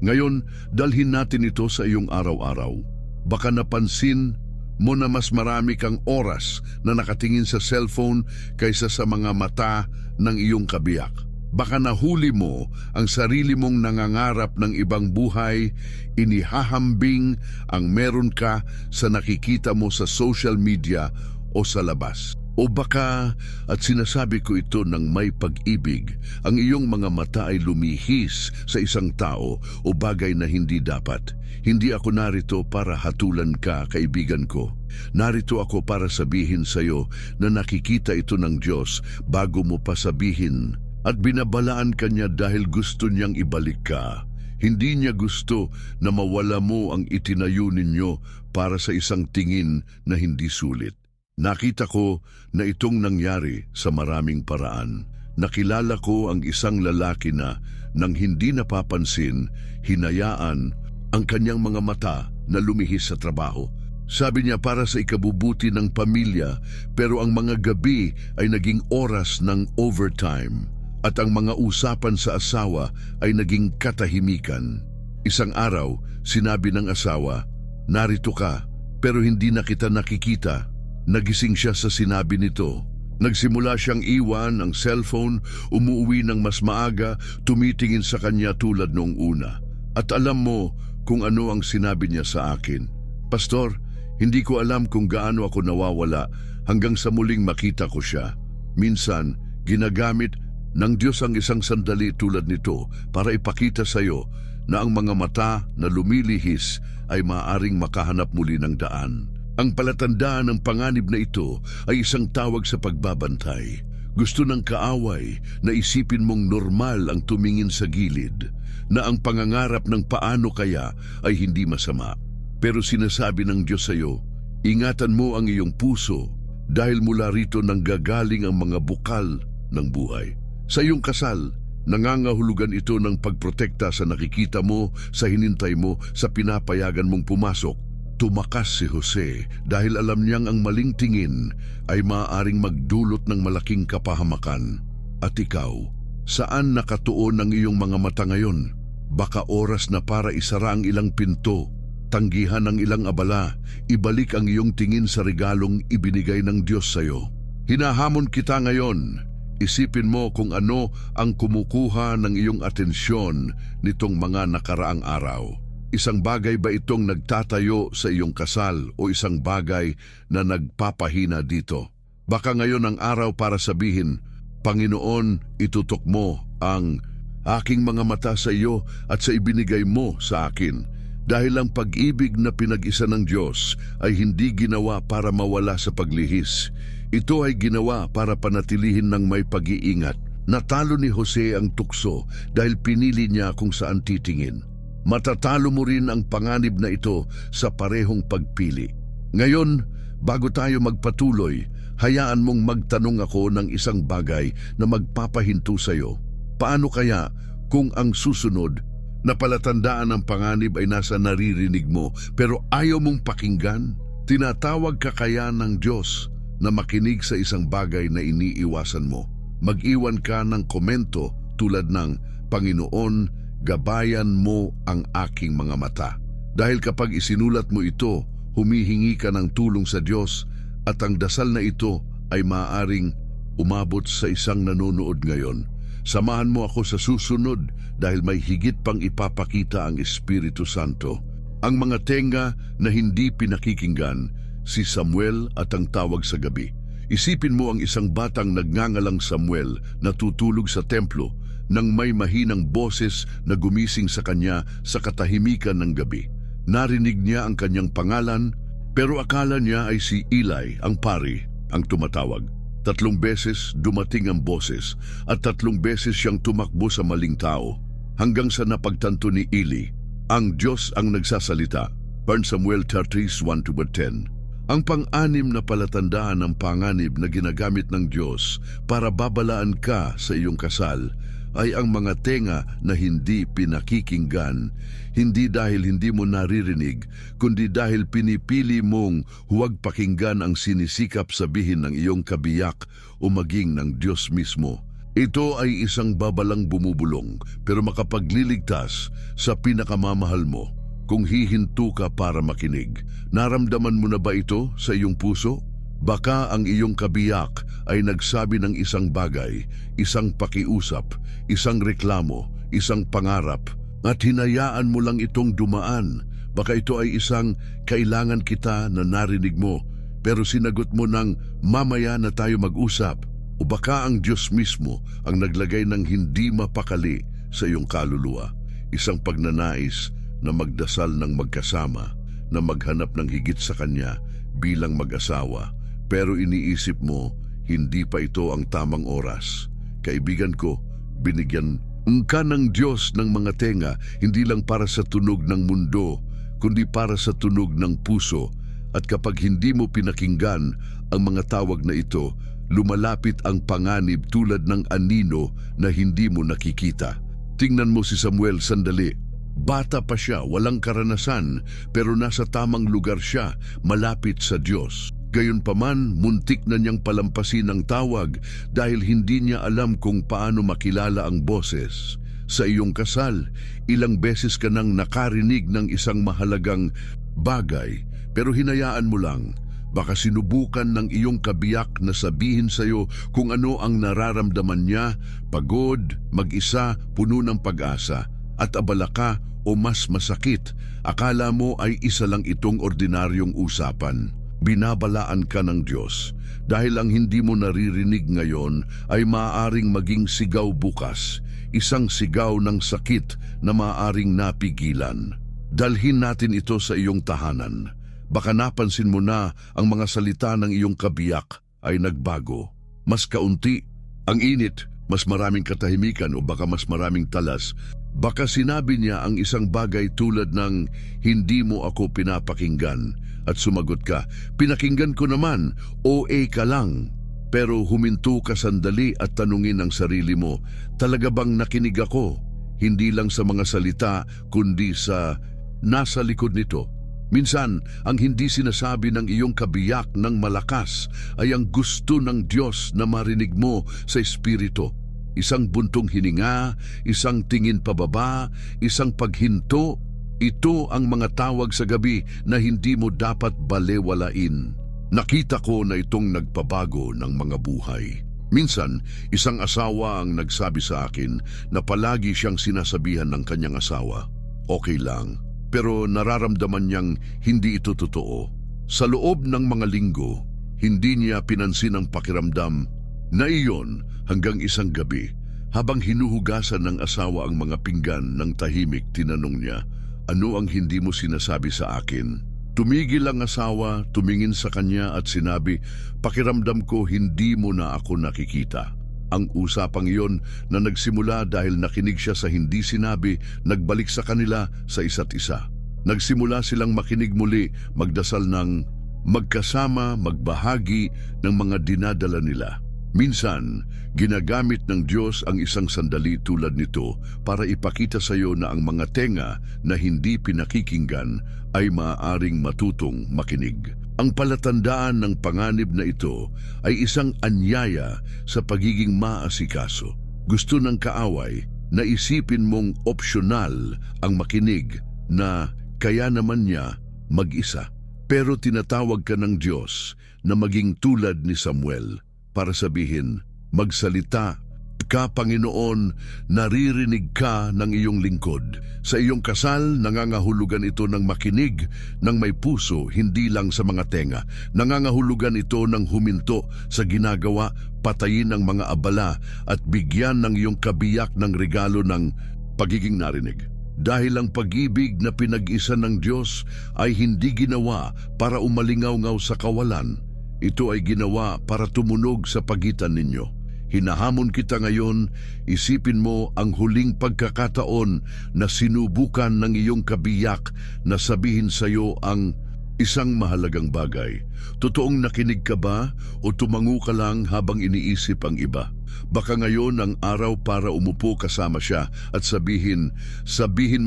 Ngayon, dalhin natin ito sa iyong araw-araw. Baka napansin mo na mas marami kang oras na nakatingin sa cellphone kaysa sa mga mata ng iyong kabiyak. Baka nahuli mo ang sarili mong nangangarap ng ibang buhay, inihahambing ang meron ka sa nakikita mo sa social media o sa labas. O baka, at sinasabi ko ito ng may pag-ibig, ang iyong mga mata ay lumihis sa isang tao o bagay na hindi dapat. Hindi ako narito para hatulan ka, kaibigan ko. Narito ako para sabihin sa iyo na nakikita ito ng Diyos bago mo pa sabihin. At binabalaan ka niya dahil gusto niyang ibalik ka. Hindi niya gusto na mawala mo ang itinayo ninyo para sa isang tingin na hindi sulit. Nakita ko na itong nangyari sa maraming paraan. Nakilala ko ang isang lalaki na nang hindi napapansin, hinayaan ang kanyang mga mata na lumihis sa trabaho. Sabi niya para sa ikabubuti ng pamilya, pero ang mga gabi ay naging oras ng overtime. At ang mga usapan sa asawa ay naging katahimikan. Isang araw, sinabi ng asawa, "Narito ka, pero hindi na kita nakikita." Nagising siya sa sinabi nito. Nagsimula siyang iwan ang cellphone, umuwi ng mas maaga, tumitingin sa kanya tulad noong una. At alam mo kung ano ang sinabi niya sa akin. "Pastor, hindi ko alam kung gaano ako nawawala hanggang sa muling makita ko siya. Minsan, ginagamit ng Diyos ang isang sandali tulad nito para ipakita sa iyo na ang mga mata na lumilihis ay maaaring makahanap muli ng daan." Ang palatandaan ng panganib na ito ay isang tawag sa pagbabantay. Gusto ng kaaway na isipin mong normal ang tumingin sa gilid, na ang pangangarap ng paano kaya ay hindi masama. Pero sinasabi ng Diyos sa iyo, ingatan mo ang iyong puso dahil mula rito nanggagaling ang mga bukal ng buhay. Sa iyong kasal, nangangahulugan ito ng pagprotekta sa nakikita mo, sa hinintay mo, sa pinapayagan mong pumasok. Tumakas si Jose dahil alam niyang ang maling tingin ay maaaring magdulot ng malaking kapahamakan. At ikaw, saan nakatuon ang iyong mga mata ngayon? Baka oras na para isara ang ilang pinto Tanggihan ang ilang abala, ibalik ang iyong tingin sa regalong ibinigay ng Diyos sa iyo. Hinahamon kita ngayon, isipin mo kung ano ang kumukuha ng iyong atensyon nitong mga nakaraang araw. Isang bagay ba itong nagtatayo sa iyong kasal o isang bagay na nagpapahina dito? Baka ngayon ang araw para sabihin, Panginoon, itutok mo ang aking mga mata sa iyo at sa ibinigay mo sa akin. Dahil ang pag-ibig na pinag-isa ng Diyos ay hindi ginawa para mawala sa paglihis. Ito ay ginawa para panatilihin ng may pag-iingat. Natalo ni Jose ang tukso dahil pinili niya kung saan titingin. Matatalo mo rin ang panganib na ito sa parehong pagpili. Ngayon, bago tayo magpatuloy, hayaan mong magtanong ako ng isang bagay na magpapahinto sa iyo. Paano kaya kung ang susunod na palatandaan ng panganib ay nasa naririnig mo pero ayaw mong pakinggan? Tinatawag ka kaya ng Diyos na makinig sa isang bagay na iniiwasan mo? Mag-iwan ka ng komento tulad ng, Panginoon, gabayan mo ang aking mga mata. Dahil kapag isinulat mo ito, humihingi ka ng tulong sa Diyos at ang dasal na ito ay maaaring umabot sa isang nanonood ngayon. Samahan mo ako sa susunod dahil may higit pang ipapakita ang Espiritu Santo. Ang mga tenga na hindi pinakikinggan, si Samuel at ang tawag sa gabi. Isipin mo ang isang batang nagngangalang Samuel na tutulog sa templo nang may mahinang boses na gumising sa kanya sa katahimikan ng gabi. Narinig niya ang kanyang pangalan, pero akala niya ay si Eli, ang pari, ang tumatawag. 3 beses dumating ang boses at 3 beses siyang tumakbo sa maling tao hanggang sa napagtanto ni Eli, ang Diyos ang nagsasalita. 1 Samuel 30:1-10. Ang pang-anim na palatandaan ng panganib na ginagamit ng Diyos para babalaan ka sa iyong kasal ay ang mga tenga na hindi pinakikinggan, hindi dahil hindi mo naririnig, kundi dahil pinipili mong huwag pakinggan ang sinisikap sabihin ng iyong kabiyak o maging ng Diyos mismo. Ito ay isang babalang bumubulong pero makapagliligtas sa pinakamamahal mo kung hihinto ka para makinig. Naramdaman mo na ba ito sa iyong puso? Baka ang iyong kabiyak ay nagsabi ng isang bagay, isang pakiusap, isang reklamo, isang pangarap, at hinayaan mo lang itong dumaan. Baka ito ay isang kailangan kita na narinig mo, pero sinagot mo ng mamaya na tayo mag-usap. O baka ang Diyos mismo ang naglagay ng hindi mapakali sa iyong kaluluwa, isang pagnanais na magdasal ng magkasama, na maghanap ng higit sa Kanya bilang mag-asawa. Pero iniisip mo, hindi pa ito ang tamang oras. Kaibigan ko, binigyan ka ng Diyos ng mga tenga, hindi lang para sa tunog ng mundo, kundi para sa tunog ng puso. At kapag hindi mo pinakinggan ang mga tawag na ito, lumalapit ang panganib tulad ng anino na hindi mo nakikita. Tingnan mo si Samuel sandali. Bata pa siya, walang karanasan, pero nasa tamang lugar siya, malapit sa Diyos. Gayunpaman, muntik na niyang palampasin ang tawag dahil hindi niya alam kung paano makilala ang boses. Sa iyong kasal, ilang beses ka nang nakarinig ng isang mahalagang bagay, pero hinayaan mo lang. Baka sinubukan ng iyong kabiyak na sabihin sa iyo kung ano ang nararamdaman niya, pagod, mag-isa, puno ng pag-asa, at abala ka o mas masakit, akala mo ay isa lang itong ordinaryong usapan. Binabalaan ka ng Diyos dahil ang hindi mo naririnig ngayon ay maaaring maging sigaw bukas, isang sigaw ng sakit na maaaring napigilan. Dalhin natin ito sa iyong tahanan. Baka napansin mo na ang mga salita ng iyong kabiyak ay nagbago. Mas kaunti ang init, mas maraming katahimikan o baka mas maraming talas. Baka sinabi niya ang isang bagay tulad ng, hindi mo ako pinapakinggan. At sumagot ka, pinakinggan ko naman, OA ka lang. Pero huminto ka sandali at tanungin ang sarili mo, talaga bang nakinig ako? Hindi lang sa mga salita, kundi sa nasa likod nito. Minsan, ang hindi sinasabi ng iyong kabiyak ng malakas ay ang gusto ng Diyos na marinig mo sa Espiritu. Isang buntong hininga, isang tingin pababa, isang paghinto, Ito ang mga tawag sa gabi na hindi mo dapat balewalain. Nakita ko na itong nagpabago ng mga buhay. Minsan, isang asawa ang nagsabi sa akin na palagi siyang sinasabihan ng kanyang asawa, "Okay lang," pero nararamdaman niyang hindi ito totoo. Sa loob ng mga linggo, hindi niya pinansin ang pakiramdam na iyon hanggang isang gabi. Habang hinuhugasan ng asawa ang mga pinggan ng tahimik, tinanong niya, "Ano ang hindi mo sinasabi sa akin?" Tumigil ang asawa, tumingin sa kanya at sinabi, "Pakiramdam ko hindi mo na ako nakikita." Ang usapang iyon na nagsimula dahil nakinig siya sa hindi sinabi, nagbalik sa kanila sa isa't isa. Nagsimula silang makinig muli, magdasal ng magkasama, magbahagi ng mga dinadala nila. Minsan, ginagamit ng Diyos ang isang sandali tulad nito para ipakita sa iyo na ang mga tenga na hindi pinakikinggan ay maaaring matutong makinig. Ang palatandaan ng panganib na ito ay isang anyaya sa pagiging maasikaso. Gusto ng kaaway na isipin mong opsyonal ang makinig na kaya naman niya mag-isa. Pero tinatawag ka ng Diyos na maging tulad ni Samuel para sabihin, "Magsalita ka, Panginoon, naririnig ka ng iyong lingkod." Sa iyong kasal, nangangahulugan ito ng makinig ng may puso, hindi lang sa mga tenga. Nangangahulugan ito ng huminto sa ginagawa, patayin ang mga abala at bigyan ng iyong kabiyak ng regalo ng pagiging narinig. Dahil ang pag-ibig na pinag-isa ng Diyos ay hindi ginawa para umalingaw-ngaw sa kawalan. Ito ay ginawa para tumunog sa pagitan ninyo. Hinahamon kita ngayon, isipin mo ang huling pagkakataon na sinubukan ng iyong kabiyak na sabihin sa iyo ang isang mahalagang bagay. Totoong nakinig ka ba o tumango ka lang habang iniisip ang iba? Baka ngayon ang araw para umupo kasama siya at sabihin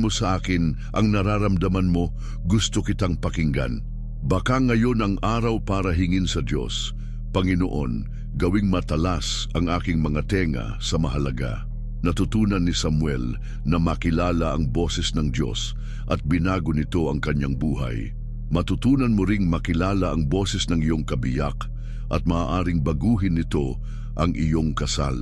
mo sa akin ang nararamdaman mo, gusto kitang pakinggan. Baka ngayon ang araw para hingin sa Diyos, "Panginoon, gawing matalas ang aking mga tenga sa mahalaga." Natutunan ni Samuel na makilala ang boses ng Diyos at binago nito ang kanyang buhay. Matutunan mo ring makilala ang boses ng iyong kabiyak at maaaring baguhin nito ang iyong kasal.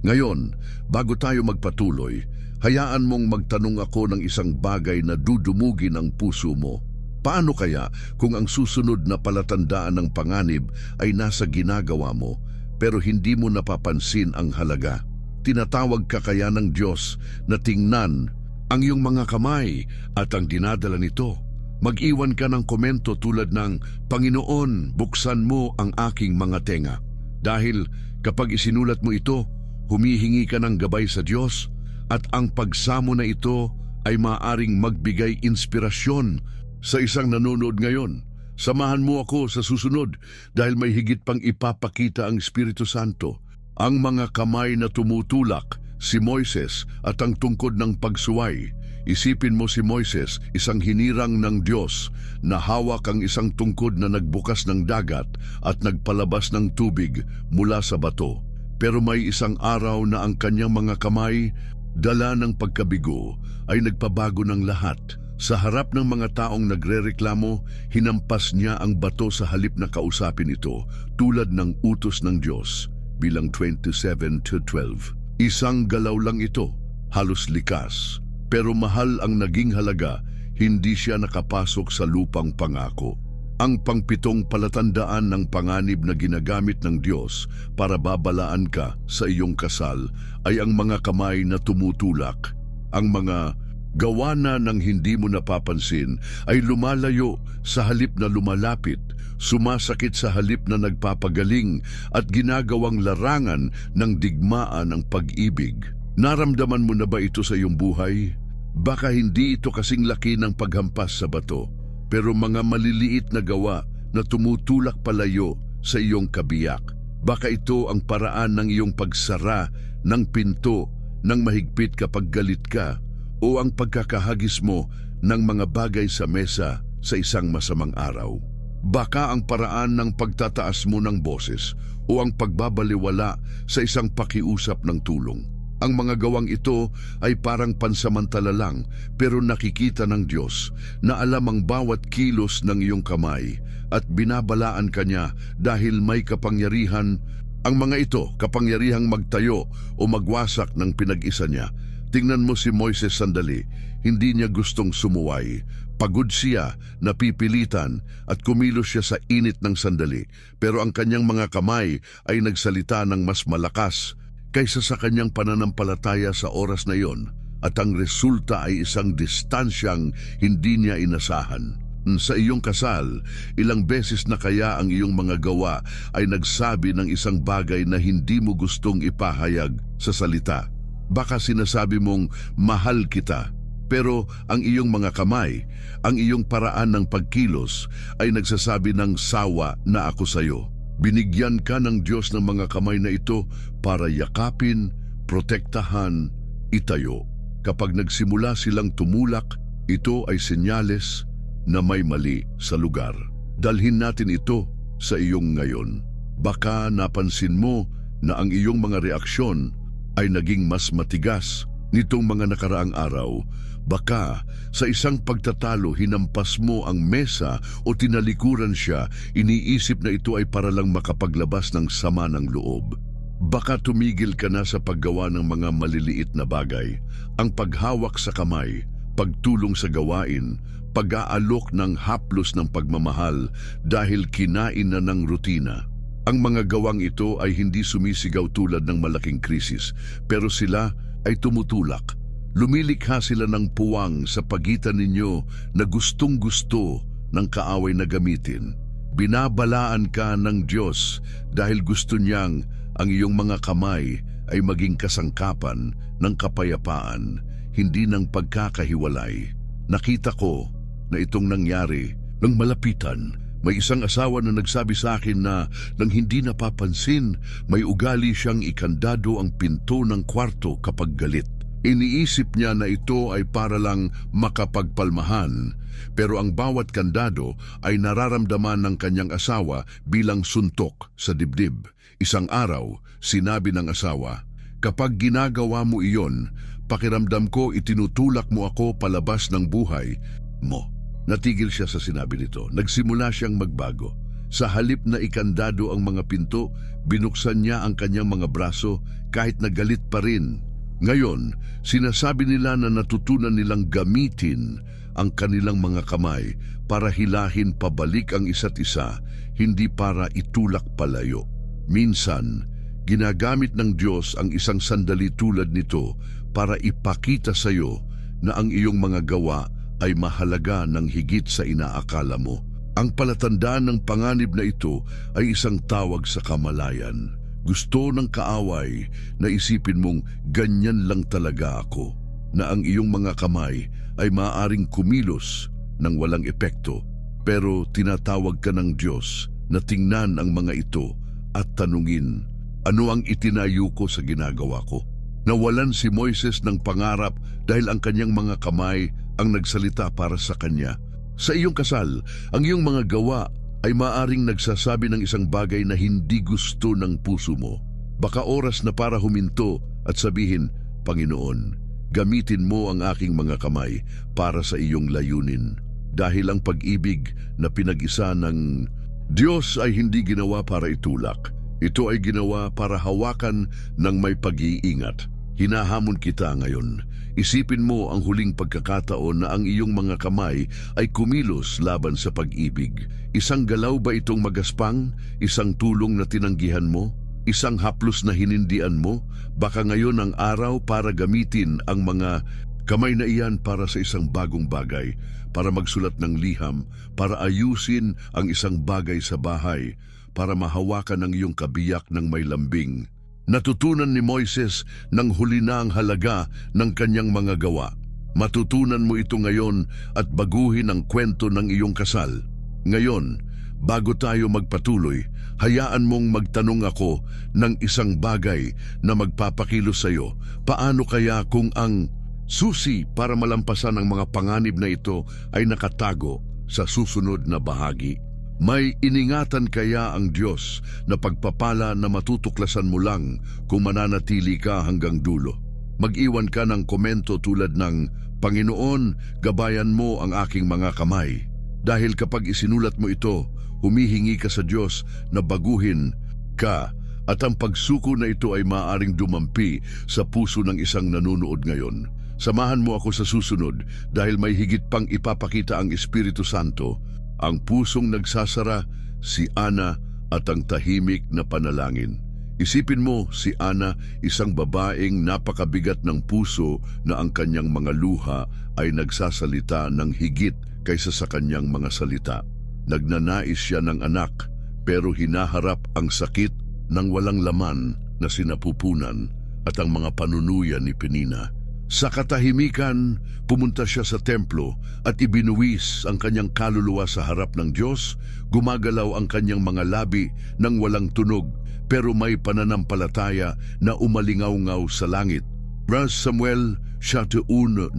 Ngayon, bago tayo magpatuloy, hayaan mong magtanong ako ng isang bagay na dudumugin ang puso mo. Paano kaya kung ang susunod na palatandaan ng panganib ay nasa ginagawa mo pero hindi mo napapansin ang halaga? Tinatawag ka kaya ng Diyos na tingnan ang iyong mga kamay at ang dinadala nito? Mag-iwan ka ng komento tulad ng, "Panginoon, buksan mo ang aking mga tenga." Dahil kapag isinulat mo ito, humihingi ka ng gabay sa Diyos at ang pagsamo na ito ay maaaring magbigay inspirasyon sa isang nanonood ngayon. Samahan mo ako sa susunod dahil may higit pang ipapakita ang Espiritu Santo. Ang mga kamay na tumutulak, si Moises at ang tungkod ng pagsuway. Isipin mo si Moises, isang hinirang ng Diyos na hawak ang isang tungkod na nagbukas ng dagat at nagpalabas ng tubig mula sa bato. Pero may isang araw na ang kanyang mga kamay, dala ng pagkabigo, ay nagpabago ng lahat. Sa harap ng mga taong nagrereklamo, hinampas niya ang bato sa halip na kausapin ito tulad ng utos ng Diyos. Bilang 27-12. Isang galaw lang ito, halos likas. Pero mahal ang naging halaga, hindi siya nakapasok sa lupang pangako. Ang pangpitong palatandaan ng panganib na ginagamit ng Diyos para babalaan ka sa iyong kasal ay ang mga kamay na tumutulak. Ang mga gawa na ng hindi mo napapansin ay lumalayo sa halip na lumalapit, sumasakit sa halip na nagpapagaling at ginagawang larangan ng digmaan ng pag-ibig. Naramdaman mo na ba ito sa iyong buhay? Baka hindi ito kasing laki ng paghampas sa bato, pero mga maliliit na gawa na tumutulak palayo sa iyong kabiyak. Baka ito ang paraan ng iyong pagsara ng pinto ng mahigpit kapag galit ka, o ang pagkakahagis mo ng mga bagay sa mesa sa isang masamang araw. Baka ang paraan ng pagtataas mo ng boses o ang pagbabaliwala sa isang pakiusap ng tulong. Ang mga gawang ito ay parang pansamantala lang, pero nakikita ng Diyos na alam ang bawat kilos ng iyong kamay at binabalaan ka niya dahil may kapangyarihan. Ang mga ito, kapangyarihang magtayo o magwasak ng pinag-isa niya. Tingnan mo si Moises sandali, hindi niya gustong sumuway. Pagod siya, napipilitan at kumilos siya sa init ng sandali. Pero ang kanyang mga kamay ay nagsalita ng mas malakas kaysa sa kanyang pananampalataya sa oras na iyon, at ang resulta ay isang distansyang hindi niya inasahan. Sa iyong kasal, ilang beses na kaya ang iyong mga gawa ay nagsabi ng isang bagay na hindi mo gustong ipahayag sa salita. Baka sinasabi mong mahal kita, pero ang iyong mga kamay, ang iyong paraan ng pagkilos ay nagsasabi ng sawa na ako sa iyo. Binigyan ka ng Diyos ng mga kamay na ito para yakapin, protektahan, itayo. Kapag nagsimula silang tumulak, ito ay senyales na may mali sa lugar. Dalhin natin ito sa iyong ngayon. Baka napansin mo na ang iyong mga reaksyon ay naging mas matigas nitong mga nakaraang araw. Baka sa isang pagtatalo hinampas mo ang mesa o tinalikuran siya, iniisip na ito ay para lang makapaglabas ng sama ng loob. Baka tumigil ka na sa paggawa ng mga maliliit na bagay. Ang paghawak sa kamay, pagtulong sa gawain, pag-aalok ng haplos ng pagmamahal dahil kinain na ng rutina. Ang mga gawang ito ay hindi sumisigaw tulad ng malaking krisis, pero sila ay tumutulak. Lumilikha sila ng puwang sa pagitan ninyo na gustong-gusto ng kaaway na gamitin. Binabalaan ka ng Diyos dahil gusto niyang ang iyong mga kamay ay maging kasangkapan ng kapayapaan, hindi ng pagkakahiwalay. Nakita ko na itong nangyari nang malapitan. May isang asawa na nagsabi sa akin na nang hindi napapansin, may ugali siyang ikandado ang pinto ng kwarto kapag galit. Iniisip niya na ito ay para lang makapagpalmahan, pero ang bawat kandado ay nararamdaman ng kanyang asawa bilang suntok sa dibdib. Isang araw, sinabi ng asawa, "Kapag ginagawa mo iyon, pakiramdam ko itinutulak mo ako palabas ng buhay mo." Natigil siya sa sinabi nito. Nagsimula siyang magbago. Sa halip na ikandado ang mga pinto, binuksan niya ang kanyang mga braso kahit na galit pa rin. Ngayon, sinasabi nila na natutunan nilang gamitin ang kanilang mga kamay para hilahin pabalik ang isa't isa, hindi para itulak palayo. Minsan, ginagamit ng Diyos ang isang sandali tulad nito para ipakita sa iyo na ang iyong mga gawa ay mahalaga ng higit sa inaakala mo. Ang palatandaan ng panganib na ito ay isang tawag sa kamalayan. Gusto ng kaaway na isipin mong ganyan lang talaga ako, na ang iyong mga kamay ay maaaring kumilos ng walang epekto. Pero tinatawag ka ng Diyos na tingnan ang mga ito at tanungin, ano ang itinayo ko sa ginagawa ko? Nawalan si Moises ng pangarap dahil ang kanyang mga kamay ang nagsalita para sa kanya. Sa iyong kasal, ang iyong mga gawa ay maaring nagsasabi ng isang bagay na hindi gusto ng puso mo. Baka oras na para huminto at sabihin, "Panginoon, gamitin mo ang aking mga kamay para sa iyong layunin." Dahil ang pag-ibig na pinag-isa ng Diyos ay hindi ginawa para itulak. Ito ay ginawa para hawakan ng may pag-iingat. Hinahamon kita ngayon. Isipin mo ang huling pagkakataon na ang iyong mga kamay ay kumilos laban sa pag-ibig. Isang galaw ba itong magaspang? Isang tulong na tinanggihan mo? Isang haplos na hinindian mo? Baka ngayon ang araw para gamitin ang mga kamay na iyan para sa isang bagong bagay, para magsulat ng liham, para ayusin ang isang bagay sa bahay, para mahawakan ang iyong kabiyak ng may lambing. Natutunan ni Moises nang huli na ang halaga ng kanyang mga gawa. Matutunan mo ito ngayon at baguhin ang kwento ng iyong kasal. Ngayon, bago tayo magpatuloy, hayaan mong magtanong ako ng isang bagay na magpapakilos sa iyo. Paano kaya kung ang susi para malampasan ang mga panganib na ito ay nakatago sa susunod na bahagi? May iningatan kaya ang Diyos na pagpapala na matutuklasan mo lang kung mananatili ka hanggang dulo? Mag-iwan ka ng komento tulad ng, Panginoon, gabayan mo ang aking mga kamay. Dahil kapag isinulat mo ito, humihingi ka sa Diyos na baguhin ka at ang pagsuko na ito ay maaaring dumampi sa puso ng isang nanonood ngayon. Samahan mo ako sa susunod dahil may higit pang ipapakita ang Espiritu Santo, ang pusong nagsasara, si Ana at ang tahimik na panalangin. Isipin mo si Ana, isang babaeng napakabigat ng puso na ang kanyang mga luha ay nagsasalita ng higit kaysa sa kanyang mga salita. Nagnanais siya ng anak pero hinaharap ang sakit ng walang laman na sinapupunan at ang mga panunuyan ni Penina. Sa katahimikan, pumunta siya sa templo at ibinuwis ang kanyang kaluluwa sa harap ng Diyos. Gumagalaw ang kanyang mga labi ng walang tunog pero may pananampalataya na umalingaw-ngaw sa langit. 1 Samuel 1:9-18.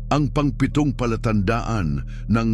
Ang pangpitong palatandaan ng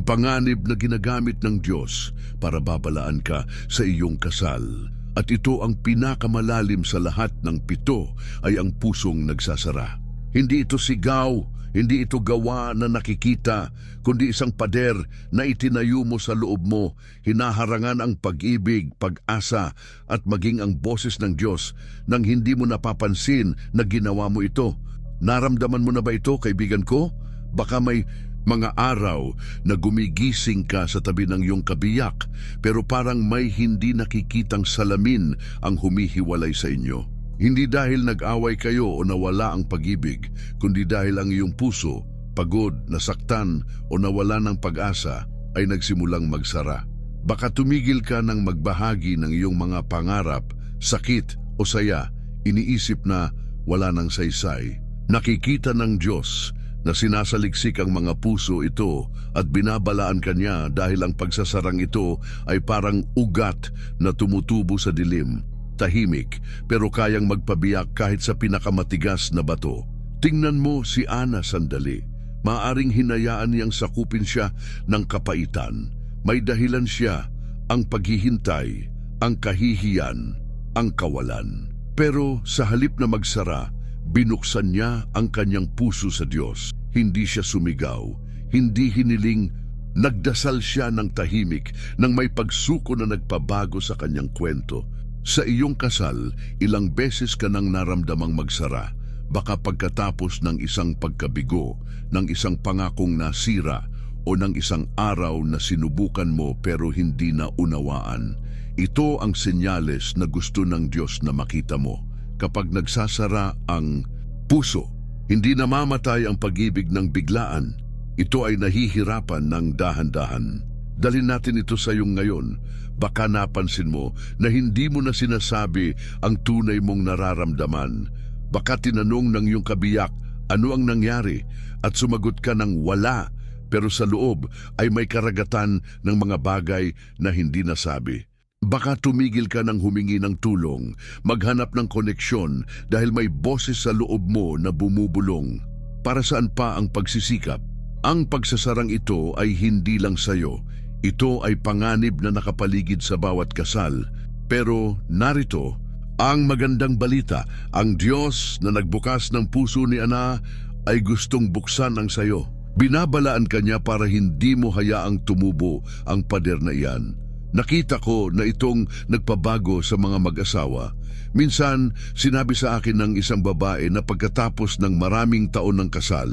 panganib na ginagamit ng Diyos para babalaan ka sa iyong kasal. At ito ang pinakamalalim sa lahat ng 7 ay ang pusong nagsasara. Hindi ito sigaw, hindi ito gawa na nakikita, kundi isang pader na itinayo mo sa loob mo, hinaharangan ang pag-ibig, pag-asa at maging ang boses ng Diyos nang hindi mo napapansin na ginawa mo ito. Naramdaman mo na ba ito, kaibigan ko? Baka may mga araw na gumigising ka sa tabi ng iyong kabiyak pero parang may hindi nakikitang salamin ang humihiwalay sa inyo. Hindi dahil nag-away kayo o nawala ang pag-ibig, kundi dahil ang iyong puso, pagod, nasaktan o nawala ng pag-asa ay nagsimulang magsara. Baka tumigil ka ng magbahagi ng iyong mga pangarap, sakit o saya, iniisip na wala ng saysay. Nakikita ng Diyos na sinasaliksik ang mga puso ito at binabalaan kanya dahil ang pagsasarang ito ay parang ugat na tumutubo sa dilim, tahimik pero kayang magpabiyak kahit sa pinakamatigas na bato. Tingnan mo si Ana sandali. Maaring hinayaan niyang sakupin siya ng kapaitan. May dahilan siya, ang paghihintay, ang kahihiyan, ang kawalan. Pero sa halip na magsara, binuksan niya ang kanyang puso sa Diyos. Hindi siya sumigaw, hindi hiniling, nagdasal siya ng tahimik nang may pagsuko na nagpabago sa kanyang kwento. Sa iyong kasal, ilang beses ka nang naramdamang magsara. Baka pagkatapos ng isang pagkabigo, ng isang pangakong nasira, o ng isang araw na sinubukan mo pero hindi na unawaan. Ito ang senyales na gusto ng Diyos na makita mo. Kapag nagsasara ang puso, hindi namamatay ang pag-ibig ng biglaan. Ito ay nahihirapan ng dahan-dahan. Dalhin natin ito sa iyong ngayon. Baka napansin mo na hindi mo na sinasabi ang tunay mong nararamdaman. Baka tinanong ng iyong kabiyak, ano ang nangyari? At sumagot ka ng wala, pero sa loob ay may karagatan ng mga bagay na hindi nasabi. Baka tumigil ka ng humingi ng tulong, maghanap ng koneksyon dahil may boses sa loob mo na bumubulong. Para saan pa ang pagsisikap? Ang pagsasarang ito ay hindi lang sayo. Ito ay panganib na nakapaligid sa bawat kasal. Pero narito ang magandang balita. Ang Diyos na nagbukas ng puso ni Ana ay gustong buksan ang sayo. Binabalaan ka niya para hindi mo hayaang tumubo ang pader na iyan. Nakita ko na itong nagpabago sa mga mag-asawa. Minsan, sinabi sa akin ng isang babae na pagkatapos ng maraming taon ng kasal,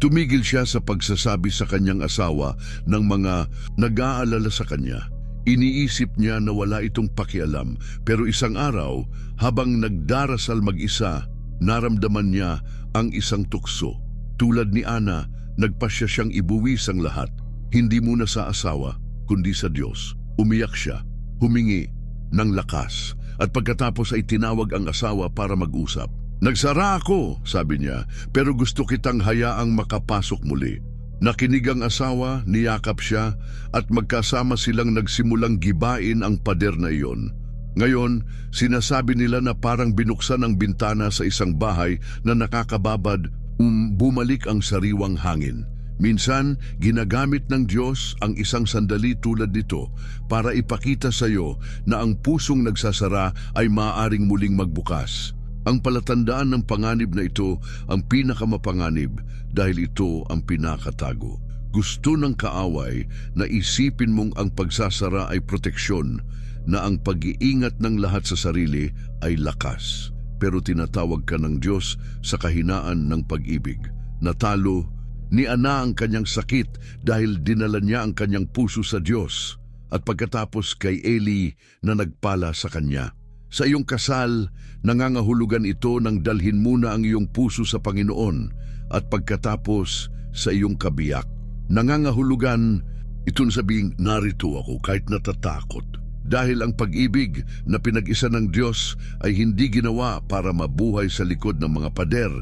tumigil siya sa pagsasabi sa kanyang asawa ng mga nag-aalala sa kanya. Iniisip niya na wala itong pakialam, pero isang araw, habang nagdarasal mag-isa, naramdaman niya ang isang tukso. Tulad ni Ana, nagpasya siyang ibuwis ang lahat, hindi muna sa asawa, kundi sa Diyos. Umiyak siya, humingi ng lakas, at pagkatapos ay tinawag ang asawa para mag-usap. Nagsara ako, sabi niya, pero gusto kitang hayaang makapasok muli. Nakinig ang asawa, niyakap siya, at magkasama silang nagsimulang gibain ang pader na iyon. Ngayon, sinasabi nila na parang binuksan ang bintana sa isang bahay na nakakababad, bumalik ang sariwang hangin. Minsan, ginagamit ng Diyos ang isang sandali tulad nito para ipakita sa iyo na ang pusong nagsasara ay maaaring muling magbukas. Ang palatandaan ng panganib na ito ang pinakamapanganib dahil ito ang pinakatago. Gusto ng kaaway na isipin mong ang pagsasara ay proteksyon, na ang pag-iingat ng lahat sa sarili ay lakas. Pero tinatawag ka ng Diyos sa kahinaan ng pag-ibig. Natalo ni Ana ang kanyang sakit dahil dinala niya ang kanyang puso sa Diyos, at pagkatapos kay Eli na nagpala sa kanya. Sa iyong kasal, nangangahulugan ito ng dalhin muna ang iyong puso sa Panginoon at pagkatapos sa iyong kabiyak. Nangangahulugan itong sabing, narito ako kahit natatakot. Dahil ang pag-ibig na pinag-isa ng Diyos ay hindi ginawa para mabuhay sa likod ng mga pader.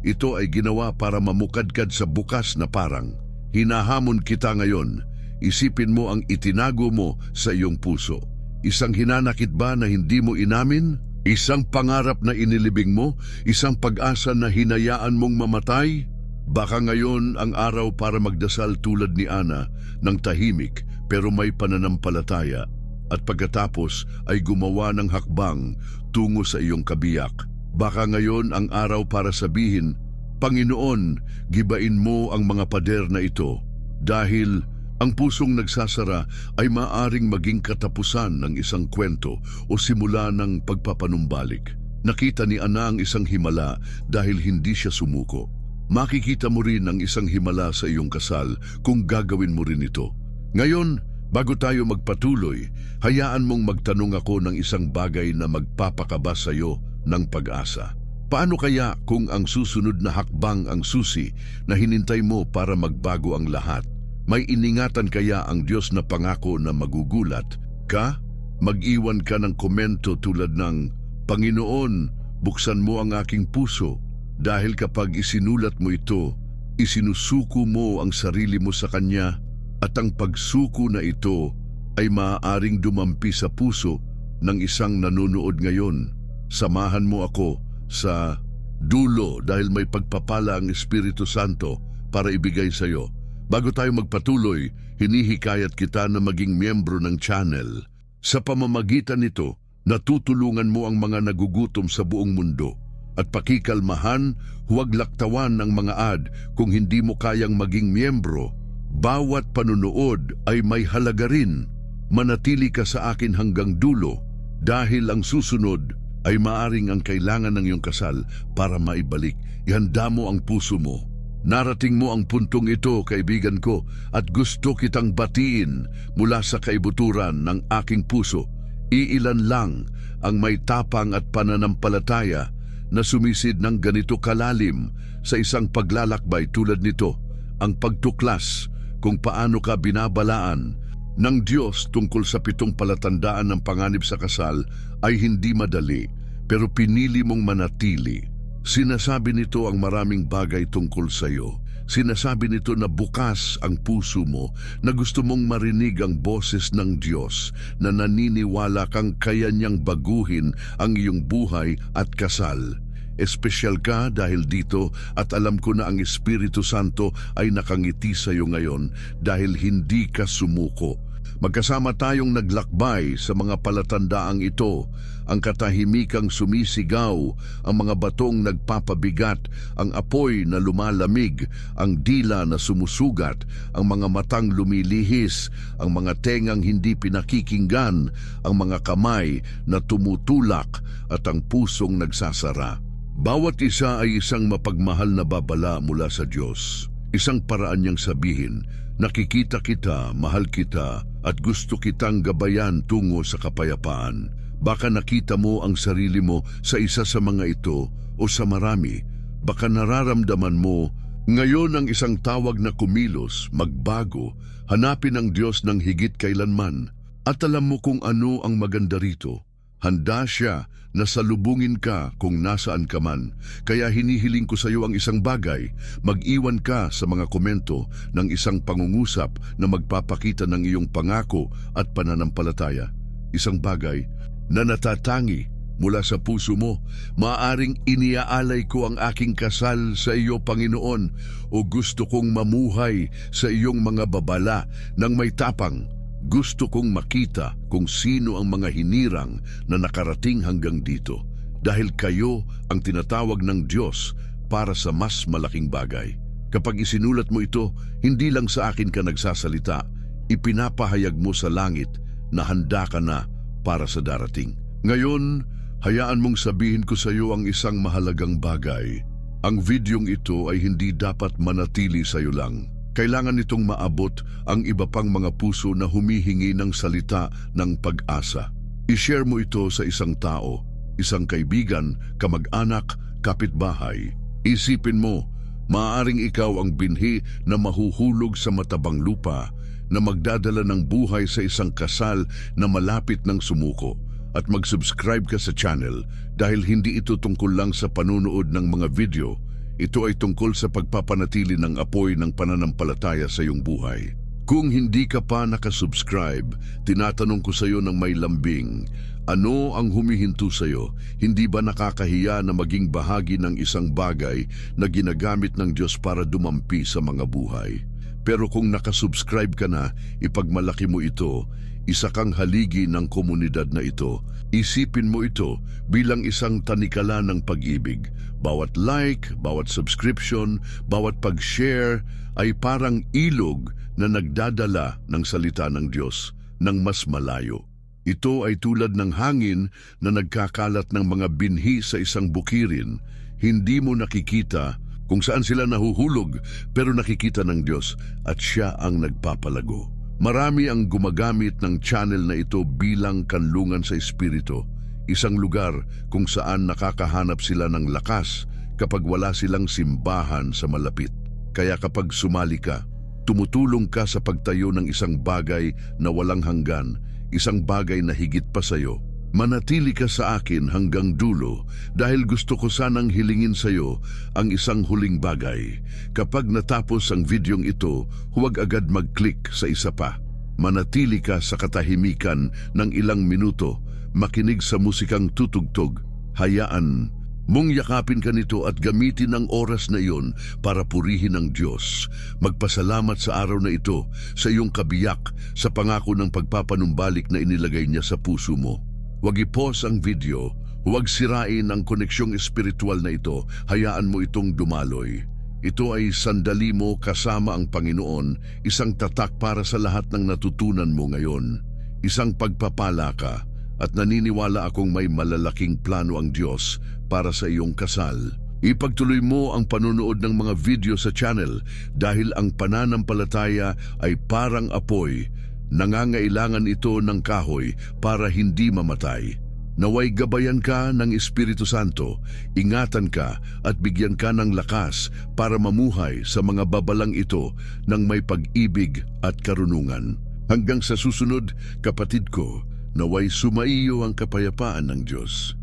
Ito ay ginawa para mamukadkad sa bukas na parang. Hinahamon kita ngayon, isipin mo ang itinago mo sa iyong puso. Isang hinanakit ba na hindi mo inamin? Isang pangarap na inilibing mo? Isang pag-asa na hinayaan mong mamatay? Baka ngayon ang araw para magdasal tulad ni Ana ng tahimik pero may pananampalataya, at pagkatapos ay gumawa ng hakbang tungo sa iyong kabiyak. Baka ngayon ang araw para sabihin, Panginoon, gibain mo ang mga pader na ito, dahil ang pusong nagsasara ay maaring maging katapusan ng isang kwento o simula ng pagpapanumbalik. Nakita ni Ana ang isang himala dahil hindi siya sumuko. Makikita mo rin ang isang himala sa iyong kasal kung gagawin mo rin ito. Ngayon, bago tayo magpatuloy, hayaan mong magtanong ako ng isang bagay na magpapakaba sa iyo ng pag-asa. Paano kaya kung ang susunod na hakbang ang susi na hinintay mo para magbago ang lahat? May iningatan kaya ang Diyos na pangako na magugulat ka? Mag-iwan ka ng komento tulad ng, Panginoon, buksan mo ang aking puso. Dahil kapag isinulat mo ito, isinusuko mo ang sarili mo sa Kanya, at ang pagsuko na ito ay maaaring dumampi sa puso ng isang nanonood ngayon. Samahan mo ako sa dulo dahil may pagpapala ang Espiritu Santo para ibigay sa iyo. Bago tayo magpatuloy, hinihikayat kita na maging miyembro ng channel. Sa pamamagitan nito, natutulungan mo ang mga nagugutom sa buong mundo. At pakikalmahan, huwag laktawan ng mga ad kung hindi mo kayang maging miyembro. Bawat panunood ay may halaga rin. Manatili ka sa akin hanggang dulo dahil ang susunod ay maaring ang kailangan ng iyong kasal para maibalik. Ihanda mo ang puso mo. Narating mo ang puntong ito, kaibigan ko, at gusto kitang batiin mula sa kaibuturan ng aking puso. Iilan lang ang may tapang at pananampalataya na sumisid ng ganito kalalim sa isang paglalakbay tulad nito, ang pagtuklas kung paano ka binabalaan ng Diyos tungkol sa 7 palatandaan ng panganib sa kasal ay hindi madali, pero pinili mong manatili. Sinasabi nito ang maraming bagay tungkol sa iyo. Sinasabi nito na bukas ang puso mo, na gusto mong marinig ang boses ng Diyos, na naniniwala kang kaya niyang baguhin ang iyong buhay at kasal. Espesyal ka dahil dito, at alam ko na ang Espiritu Santo ay nakangiti sa iyo ngayon dahil hindi ka sumuko. Magkasama tayong naglakbay sa mga palatandaang ito, ang katahimikang sumisigaw, ang mga batong nagpapabigat, ang apoy na lumalamig, ang dila na sumusugat, ang mga matang lumilihis, ang mga tengang hindi pinakikinggan, ang mga kamay na tumutulak, at ang pusong nagsasara. Bawat isa ay isang mapagmahal na babala mula sa Diyos. Isang paraan niyang sabihin, nakikita kita, mahal kita, at gusto kitang gabayan tungo sa kapayapaan. Baka nakita mo ang sarili mo sa isa sa mga ito o sa marami. Baka nararamdaman mo ngayon ang isang tawag na kumilos, magbago, hanapin ang Diyos ng higit kailanman. At alam mo kung ano ang maganda rito. Handa siya na salubungin ka kung nasaan ka man. Kaya hinihiling ko sa iyo ang isang bagay. Mag-iwan ka sa mga komento ng isang pangungusap na magpapakita ng iyong pangako at pananampalataya. Isang bagay na natatangi mula sa puso mo. Maaring iniaalay ko ang aking kasal sa iyo, Panginoon, o gusto kong mamuhay sa iyong mga babala ng may tapang. Gusto kong makita kung sino ang mga hinirang na nakarating hanggang dito. dahil kayo ang tinatawag ng Diyos para sa mas malaking bagay. Kapag isinulat mo ito, hindi lang sa akin ka nagsasalita, ipinapahayag mo sa langit na handa ka na para sa darating. Ngayon, hayaan mong sabihin ko sa iyo ang isang mahalagang bagay. Ang videong ito ay hindi dapat manatili sa iyo lang. Kailangan nitong maabot ang iba pang mga puso na humihingi ng salita ng pag-asa. I-share mo ito sa isang tao, isang kaibigan, kamag-anak, kapitbahay. Isipin mo, maaaring ikaw ang binhi na mahuhulog sa matabang lupa na magdadala ng buhay sa isang kasal na malapit ng sumuko. At mag-subscribe ka sa channel dahil hindi ito tungkol lang sa panunood ng mga video. Ito ay tungkol sa pagpapanatili ng apoy ng pananampalataya sa iyong buhay. Kung hindi ka pa nakasubscribe, tinatanong ko sa iyo ng may lambing, ano ang humihinto sa iyo? Hindi ba nakakahiya na maging bahagi ng isang bagay na ginagamit ng Diyos para dumampi sa mga buhay? Pero kung nakasubscribe ka na, ipagmalaki mo ito, isa kang haligi ng komunidad na ito. Isipin mo ito bilang isang tanikala ng pag-ibig. Bawat like, bawat subscription, bawat pag-share ay parang ilog na nagdadala ng salita ng Diyos ng mas malayo. Ito ay tulad ng hangin na nagkakalat ng mga binhi sa isang bukirin. Hindi mo nakikita kung saan sila nahuhulog, pero nakikita ng Diyos at Siya ang nagpapalago. Marami ang gumagamit ng channel na ito bilang kanlungan sa espiritu, isang lugar kung saan nakakahanap sila ng lakas kapag wala silang simbahan sa malapit. Kaya kapag sumali ka, tumutulong ka sa pagtayo ng isang bagay na walang hanggan, isang bagay na higit pa sa iyo. Manatili ka sa akin hanggang dulo dahil gusto ko sanang hilingin sa iyo ang isang huling bagay. Kapag natapos ang videong ito, huwag agad mag-click sa isa pa. Manatili ka sa katahimikan ng ilang minuto, makinig sa musikang tutugtog. Hayaan mong yakapin ka nito at gamitin ang oras na iyon para purihin ang Diyos. Magpasalamat sa araw na ito sa iyong kabiyak sa pangako ng pagpapanumbalik na inilagay niya sa puso mo. Huwag i-pause ang video, huwag sirain ang koneksyong espiritual na ito, hayaan mo itong dumaloy. Ito ay sandali mo kasama ang Panginoon, isang tatak para sa lahat ng natutunan mo ngayon. Isang pagpapala ka at naniniwala akong may malalaking plano ang Diyos para sa iyong kasal. Ipagtuloy mo ang panonood ng mga video sa channel dahil ang pananampalataya ay parang apoy. Nangangailangan ito ng kahoy para hindi mamatay. Naway gabayan ka ng Espiritu Santo, ingatan ka at bigyan ka ng lakas para mamuhay sa mga babalang ito ng may pag-ibig at karunungan. Hanggang sa susunod, kapatid ko, naway sumaiyo ang kapayapaan ng Diyos.